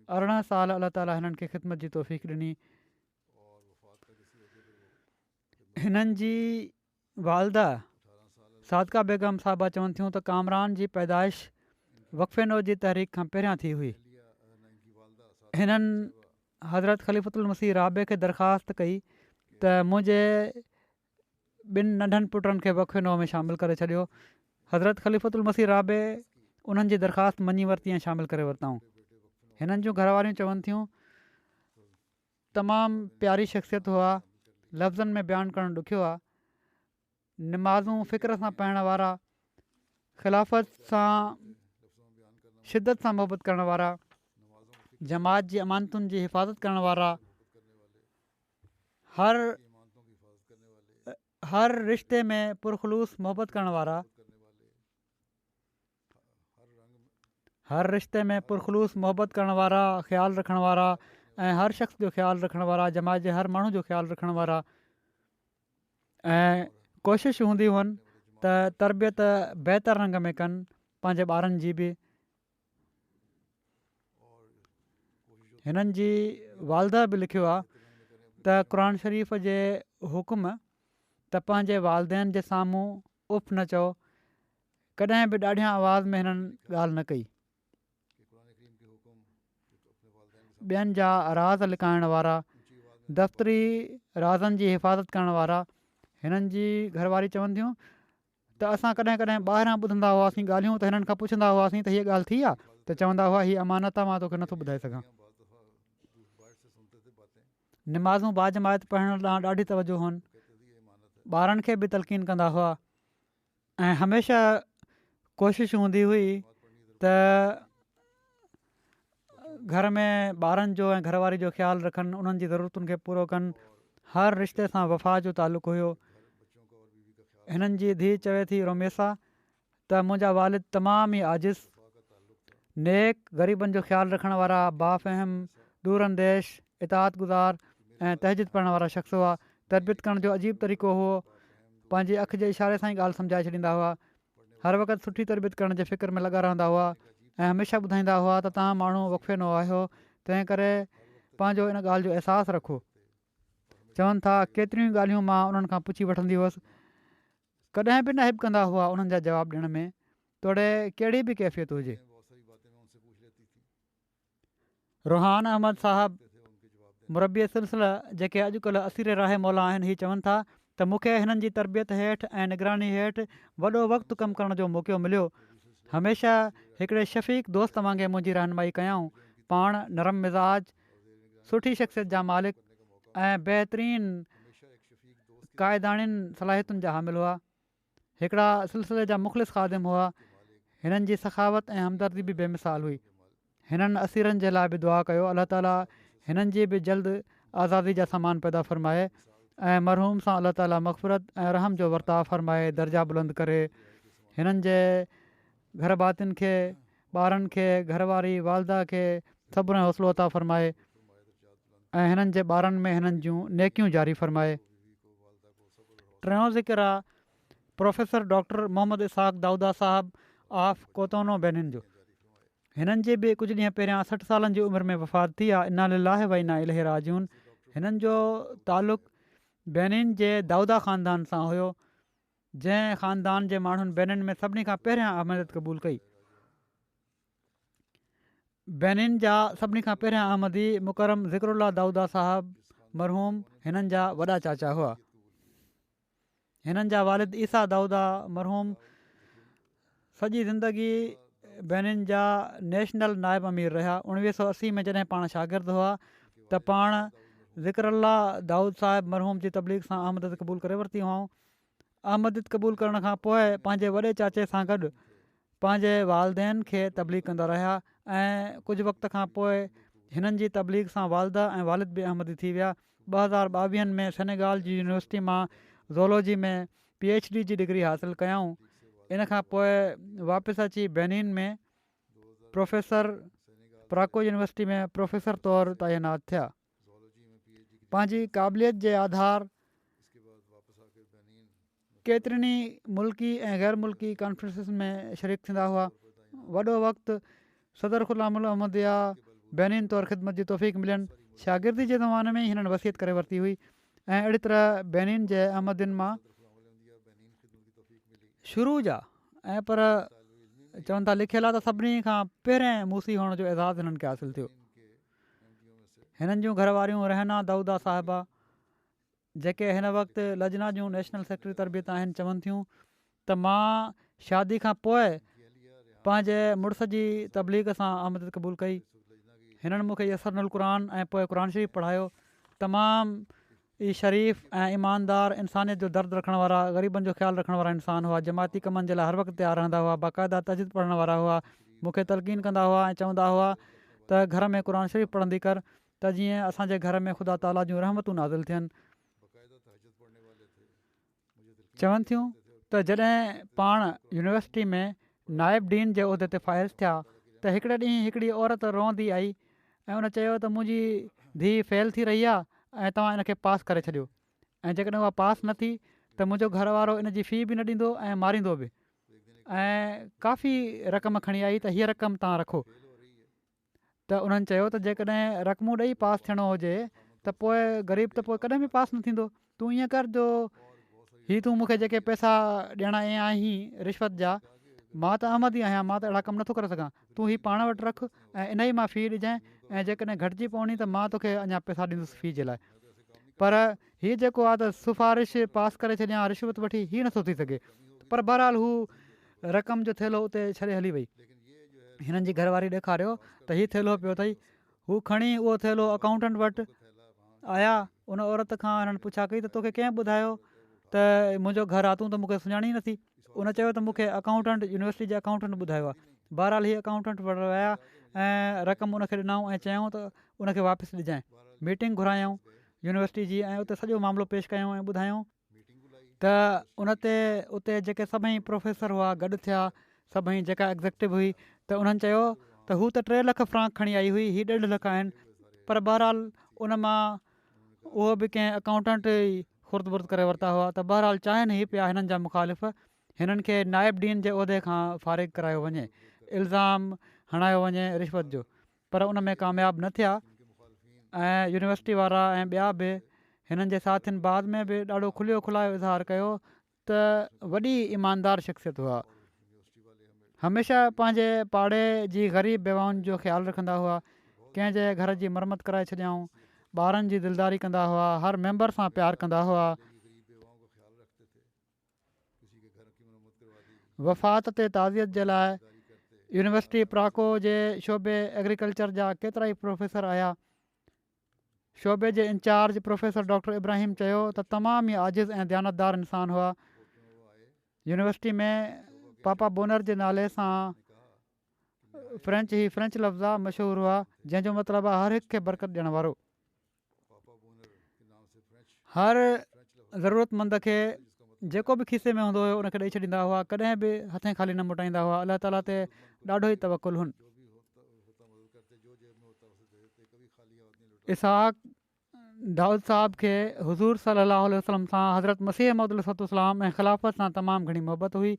18 साल अलाह ताला हिननि खे ख़िदमत जी तौफ़ीक़ ॾिनी। हिननि जी वालदा सादका बेगम साहिबा चवनि थियूं त कामरान जी पैदाइश वक़फ़े नौ जी तहरीक खां पहिरियां थी हुई। हिननि हज़रत ख़लीफ़तुल मसीह राबे खे दरख़्वास्त कई त मुंहिंजे 2 नंढनि पुटनि खे वक़फ़े नौ में शामिलु करे छॾियो। हज़रत ख़लीफ़तुल मसीह राबे उन्हनि जी दरख़्वास्त मञी वरिती ऐं शामिलु करे वरिताऊं। हिननि जूं घरवारियूं चवनि थियूं तमामु प्यारी शख़्सियत हुआ, लफ़्ज़नि में बयानु करणु ॾुखियो आहे। निमाज़ूं फ़िक्र सां पाइण वारा, ख़िलाफ़त सां शिदत सां मुहबत करण वारा, जमात जी अमानतुनि जी हिफ़ाज़त करण वारा, हर रिश्ते में पुरख़लूस मुहबत करण वारा, ख़्यालु रखण वारा ऐं हर शख़्स जो ख़्यालु रखण वारा, जमात जे हर माण्हू जो ख़्यालु रखण वारा, ऐं कोशिशि हूंदी हुअनि त तरबियत बहितर रंग में कनि पंहिंजे ॿारनि जी बि। हिननि जी वालदा बि लिखियो आहे त क़ुर शरीफ़ जे हुकुम त पंहिंजे वालदेन जे साम्हूं उफ़ न चओ, कॾहिं बि ॾाढियां आवाज़ में हिननि ॻाल्हि न कई। ॿियनि जा राज़ लिकाइण वारा, दफ़्तरी राज़नि जी हिफ़ाज़त करण वारा। हिननि जी घरवारी चवनि थियूं त असां कॾहिं कॾहिं ॿाहिरां ॿुधंदा हुआसीं ॻाल्हियूं त हिननि खां पुछंदा हुआसीं त हीअ ॻाल्हि थी आहे, त चवंदा हुआ हीअ अमानत आहे, मां तोखे नथो ॿुधाए सघां। निमाज़ूं बाजमायत पढ़ण ॾांहुं ॾाढी तवजो हुअनि, ॿारनि खे बि तलक़ीन कंदा हुआ ऐं हमेशह कोशिशि हूंदी हुई त घर में ॿारनि जो ऐं घरवारी जो ख़्यालु रखनि, उन्हनि जी ज़रूरतुनि खे पूरो कनि। हर रिश्ते सां वफ़ा जो तालुक़ु हुयो। हिननि जी धीउ चवे थी रोमेसा त मुंहिंजा वालिद तमामु ई आजिज़, नेक, ग़रीबनि जो ख़्यालु रखण वारा, बाफ़हम, दूरंदेश, इताअत गुज़ार ऐं तहजीद पढ़ण वारा शख़्स हुआ। तरबियत करण जो अजीब तरीक़ो हुओ। पंहिंजी अखि जे इशारे सां ई ॻाल्हि सम्झाए छॾींदा हुआ। हर वक़्तु सुठी तरबियत करण जे फ़िक्र में लॻा रहंदा हुआ ऐं हमेशह ॿुधाईंदा हुआ त तव्हां माण्हू वक़फ़े नो आहियो, तंहिं करे पंहिंजो इन ॻाल्हि जो अहसासु रखो। चवनि था केतिरियूं ॻाल्हियूं मां उन्हनि खां पुछी वठंदी हुअसि, कॾहिं बि न हिब कंदा हुआ उन्हनि जा जवाबु ॾियण में, तोड़े कहिड़ी बि कैफ़ियत हुजे। रुहान अहमद साहब मुरबी सिलसिला जेके अॼुकल्ह असीर राहे मौला आहिनि, ही चवनि था त मूंखे हिननि जी तरबियत हेठि ऐं निगरानी हेठि वॾो वक़्तु कमु करण जो मौक़ो मिलियो। हमेशह हिकिड़े शफ़ीक़ दोस्त वांगुरु मुंहिंजी रहनुमाई कयाऊं। पाण नरम मिज़ाज, सुठी शख़्सियत जा मालिक ऐं बहितरीनु क़ाइदानियुनि सलाहियतुनि जा हामिल हुआ। हिकिड़ा सिलसिले जा मुख़लिस ख़ादिम हुआ। हिननि जी सखावत ऐं हमदर्दी बि बेमिसाल हुई। हिननि असीरनि जे लाइ बि दुआ कयो, अलाह ताला हिननि जी बि जल्द आज़ादी जा सामान पैदा फ़रमाए ऐं मरहूम सां अलाह ताला मग़फ़िरत ऐं रहम जो वर्ताव फ़रमाए, दर्जा बुलंद करे। हिननि जे घर भातियुनि खे, ॿारनि खे, घरवारी वालदा खे सब्र ऐं हौसलो अता फ़रमाए ऐं हिननि जे ॿारनि में हिननि जूं नेकियूं जारी फ़रमाए। टियों ज़िक्र आहे प्रोफेसर डॉक्टर मोहम्मद इसहाक़ दाऊदा साहब ऑफ कोतोनो बेनिन जो। हिननि जे बि कुझु ॾींहं पहिरियां 60 सालनि जी उमिरि में वफ़ात थी आहे। इन्ना लिल्लाहि व इन्ना इलैहि राजिऊन। हिननि जो तालुक़ु बेनिन जे दाऊदा ख़ानदान सां हुयो, जंहिं ख़ानदान जे माण्हुनि बेनिन में सभिनी खां पहिरियां अहमदियत क़बूल कई। बेनिन जा सभिनी खां पहिरियां अहमदी मुकरम ज़िक्रुल्लाह दाऊदा साहब मरहूम हिननि जा वॾा चाचा हुआ। हिननि जा वालिद ईसा दाऊदा मरहूम सॼी ज़िंदगी बेनिन जा नेशनल नाइब अमीर रहिया। 1980 में जॾहिं पाण शागिर्द हुआ त पाण ज़िक्रुल्लाह दाऊद साहिब मरहूम जी तबलीग सां अहमदियत क़बूल करे वरिती हुआऊं। अहमदियत क़बूल करण खां पोइ पंहिंजे वॾे चाचे सां गॾु पंहिंजे वालदेन खे तबलीग कंदा रहिया ऐं कुझु वक़्त खां पोइ हिननि जी तबलीग सां वालदा ऐं वालिद बि अहमदी थी विया। 2022 में सेनेगाल जी यूनिवर्सिटी मां ज़ूलॉजी में PhD जी डिग्री हासिलु कयऊं। इन खां पोइ वापसि अची बेनिन में प्राको यूनिवर्सिटी में प्रोफेसर तौरु तइनात थिया। पंहिंजी क़ाबिलियत जे आधार केतिरनि मुल्की ऐं ग़ैर मुल्की कॉन्फ्रेंसिस में शरीक थींदा हुआ। वॾो वक़्तु सदर ग़ुलामुल अहमदिया बेनिन तौरु ख़िदमत जी तौफ़ीक़ मिलियनि। शागिर्दी जे ज़माने में ई हिननि वसियत करे वरिती हुई ऐं अहिड़ी तरह बेनिन जे अहमदियुनि मां शुरू जा ऐं पर चवनि था लिखियलु आहे त सभिनी खां पहिरें मूसी हुअण जो एज़ाज़ु हिननि खे हासिलु थियो। हिननि जूं घरवारियूं रहना दाऊदा साहिबा जेके हिन वक़्तु लजना जूं नेशनल सेक्रेटरी तरबियत आहिनि, चवनि थियूं त मां शादी खां पोइ पंहिंजे मुड़ुस जी तबलीग सां अहमदियत क़बूल कई। हिननि मूंखे यसरनुल क़ुरान ऐं पोइ क़ुरान शरीफ़ पढ़ायो। तमामु ई शरीफ़ ऐं ईमानदार, इंसानियत जो दर्द रखण वारा, ग़रीबनि जो ख़्यालु रखण वारा इंसान हुआ। जमाती कमनि जे लाइ हर वक़्तु तयारु रहंदा हुआ। बाक़ाइदा तहजीद पढ़ण वारा हुआ। मूंखे तलक़ीन कंदा हुआ ऐं चवंदा हुआ त घर में क़ुरान शरीफ़ पढ़ंदी कर त जीअं असांजे घर में ख़ुदा ताला जूं रहमतूं नाज़िल थियनि। चवनि थियूं त जॾहिं पाण यूनिवर्सिटी में नाइब डीन जे उहिदे ते फ़ाइज़ थिया त हिकिड़े ॾींहुं हिकिड़ी औरत रोअंदी आई ऐं उन चयो त मुंहिंजी धीउ फेल थी रही आहे ऐं तव्हां इनखे पास करे छॾियो, ऐं जेकॾहिं उहा पास न थी त मुंहिंजो घरवारो इन जी फ़ी बि न ॾींदो ऐं मारींदो बि, ऐं काफ़ी रक़म खणी आई त हीअ रक़म तव्हां रखो। त उन्हनि चयो त जेकॾहिं रक़मूं ॾेई पास थियणो हुजे त पोइ ग़रीब त पोइ कॾहिं बि पास न थींदो। तूं ईअं कर जो हीअ तूं मूंखे जेके पैसा ॾियणा आहीं रिश्वत जा, मां त अहमद ई आहियां, मां त अहिड़ा कमु नथो करे सघां। तूं हीअ पाण वटि रख ऐं इन ई मां फ़ी ॾिजांइ, ऐं जेकॾहिं घटिजी पवनी त मां तोखे अञा पैसा ॾींदुसि फ़ी जे लाइ। पर हीअ जेको आहे त सिफ़ारिश पास करे छॾियां, रिश्वत वठी, हीअ नथो थी सघे। पर बहरहाल हू रक़म जो थेलो उते छॾे हली वई। हिननि जी घरवारी ॾेखारियो त हीअ थेलो पियो अथई। हू खणी उहो थेलो अकाउंटेंट वटि आया। उन औरत खां हिननि पुछा कई त तोखे कंहिं ॿुधायो त मुंहिंजो घरु आहे, तूं त मूंखे सुञाणी नथी। उन चयो त मूंखे अकाउंटेंट, यूनिवर्सिटी जे अकाउंटेंट ॿुधायो आहे। बहरहाल हीअ अकाउंटेंट वटि विया ऐं रक़म उनखे ॾिनऊं ऐं चयूं त उनखे वापसि ॾिजांइ। मीटिंग घुरायूं यूनिवर्सिटी जी ऐं उते सॼो मामिलो पेश कयूं ऐं ॿुधायूं त उन ते उते जेके सभई प्रोफेसर हुआ गॾु थिया, सभई जेका एग्ज़ेक्टिव हुई, त उन्हनि चयो त हू त 3 लख फ्रांक खणी आई हुई, हीअ 1.5 लख आहिनि। पर बहरहाल उन मां उहो बि कंहिं अकाउंटेंट ई खुर्द बुर्द करे वरिता हुआ। त बहरहाल चाहिनि ई पिया हिननि जा मुखालिफ़ हिननि खे नाइब डीन जे उहिदे खां फ़ारिग करायो वञे, इल्ज़ाम हणायो वञे रिश्वत जो, पर उन में कामयाबु न थिया। ऐं यूनिवर्सिटी वारा ऐं ॿिया बि हिननि जे साथियुनि बाद में बि ॾाढो खुलियो खुलायो इज़हार कयो त वॾी ईमानदार शख़्सियत हुआ, हमेशह पंहिंजे पाड़े जी ग़रीब बेवाउनि जो ख़्यालु रखंदा हुआ, कंहिंजे घर जी मरमत कराए छॾियाऊं, ॿारनि जी दिलदारी कंदा हुआ, हर मेंबर सां प्यारु कंदा हुआ। वफ़ात ते ताज़ियत जे लाइ यूनिवर्सिटी प्राको जे शोबे एग्रीकल्चर जा केतिरा ई प्रोफेसर आया। शोबे जे इंचार्ज प्रोफेसर डॉक्टर इब्राहिम चयो त तमामु ई आजिज़ ऐं दयानतदार इंसान हुआ। यूनिवर्सिटी में पापा बोनर जे नाले सां फ्रेंच लफ़्ज़ आहे मशहूरु हुआ, जंहिंजो मतिलबु आहे हर हिक खे बरकत ॾियण वारो। हर ज़रूरतमंद खे जेको बि खीसे में हूंदो हुयो उनखे ॾेई छॾींदा हुआ, कॾहिं बि हथे ख़ाली न मोटाईंदा हुआ। अलाह ताला ते ॾाढो ई तवकुल हुन। इसहाक़ दाऊद साहब खे हुज़ूर सल्लल्लाहु अलैहि वसल्लम सां हज़रत मसीह मौद अलैहिस्सलाम ऐं ख़िलाफ़त सां तमामु घणी मोहबत हुई।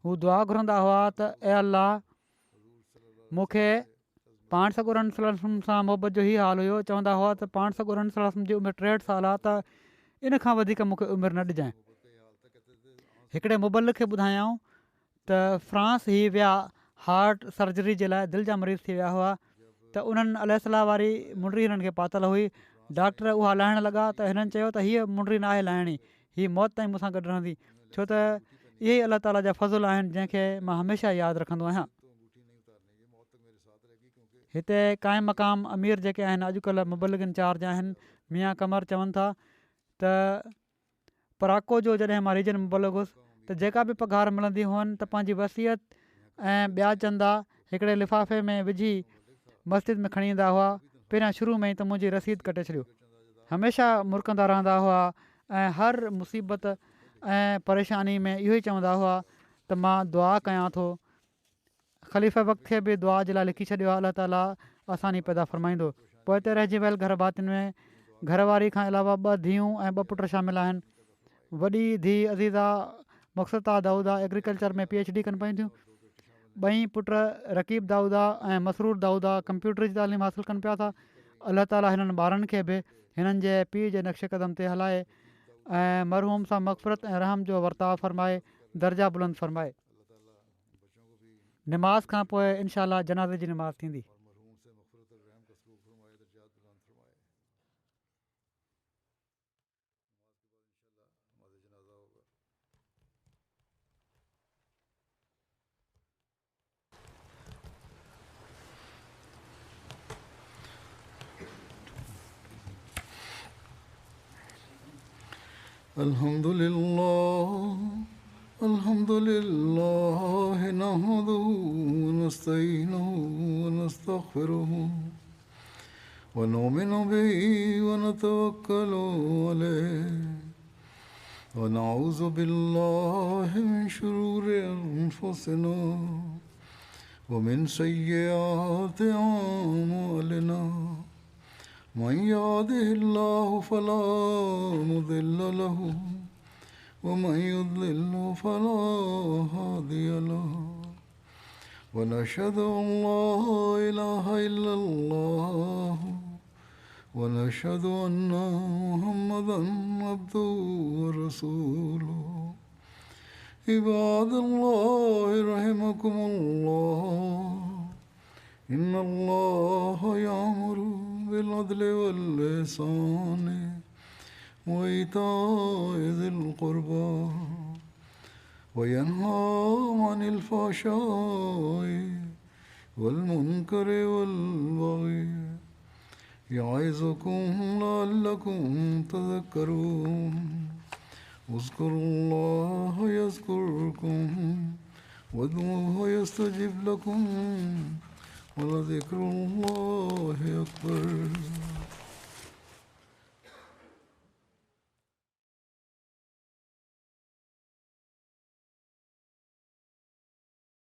हू दुआ घुरंदा हुआ त ए अल्लाह, मूंखे पाण सॻोरनि सल्लल्लाहु सां मोहबत जो ई हाल हुयो। चवंदा हुआ त पाण सॻोरनि सल्लल्लाहु जी उमिरि 63 साल आहे, त इन खां वधीक मूंखे उमिरि न ॾिजांइ। हिकिड़े मुबलिक खे ॿुधायऊं त फ्रांस ई विया हार्ट सर्जरी जे लाइ, दिलि जा मरीज़ थी विया हुआ, त उन्हनि अलैहिस्सलाम वारी मुंडी हिननि खे पातल हुई। डॉक्टर उहा लाहिण लॻा त हिननि चयो त हीअ मुंडी न आहे लाहिणी, हीअ मौत ताईं मूंसां गॾु रहंदी, छो त इहे ई अलाह ताला जा फज़ुल आहिनि जंहिंखे मां हमेशह यादि रखंदो आहियां। हिते क़ाइमु मक़ाम अमीर जेके आहिनि अॼुकल्ह मुबलिक इंचार्ज आहिनि, मियां कमर चवनि था त पराको जो जॾहिं मां रीजन मुबलिक हुउसि त जेका बि पघार मिलंदी हुअनि त पंहिंजी वसियत ऐं ॿिया चंदा हिकिड़े लिफ़ाफ़े में विझी मस्जिद में खणी ईंदा हुआ। पहिरियां शुरू में ई त मुंहिंजी रसीद कटे छॾियो। हमेशह मुरकंदा रहंदा हुआ ऐं हर मुसीबत ऐं परेशानी में इहो ई चवंदा हुआ त मां दुआ कयां थो। ख़लीफ़े वक़्त खे बि दुआ जे लाइ लिखी छॾियो आहे, अलाह ताला आसानी पैदा फ़रमाईंदो। पोइ हिते रहिजी वियल घर भातियुनि में घरवारी खां अलावा 2 धीअरूं ऐं 2 पुट शामिल आहिनि। वॾी धीउ अज़ीज़ा मक़सदा दाऊदा एग्रीकल्चर में PhD कनि पयूं थियूं। 2 पुट रकीब दाऊदा ऐं मसरूर दाऊदा कंप्यूटर जी तालीम हासिलु कनि पिया था। अलाह ताला हिननि ॿारनि खे बि हिननि जे पीउ जे नक्श क़दम ते हलाए ऐं मरहूम सां मग़फ़िरत ऐं रहम जो वर्ताव फ़रमाए, दर्जा बुलंद फ़रमाए। निमाज़ खां पोइ इनशा अल्लाह जनाज़े जी निमाज़ थींदी। अल्हम्दुलिल्लाह नहमदुहु व नस्तईनुहु व नस्तगफिरुहु व नुमिनु बिही व नतवक्कलु अलैहि व नऊज़ु बिल्लाहि मिन शुरूरि अनफुसिना व मिन सय्यिआति अअमालिना। मन यहदिहिल्लाहु फला मुदिल्ल लहु वमन युद्लिल्हु फला हादिय लहु वनशहदु अन ला इलाहा इल्लल्लाह वनशहदु अन्ना मुहम्मदन अब्दुहु व रसूलुहु। इबादल्लाहि रहिमकुमुल्लाह, इन्नल्लाह यअमुरु बिल अदलि वल इहसानि व ईताइ ज़िल क़ुर्बा व यन्हा अनिल फ़हशाइ वल मुनकरि वल बग़ि यइज़ुकुम लअल्लकुम तज़क्करून। उज़्कुरुल्लाह यज़्कुरुकुम वदऊहु यस्तजिब लकुम ولذكر الله أكبر.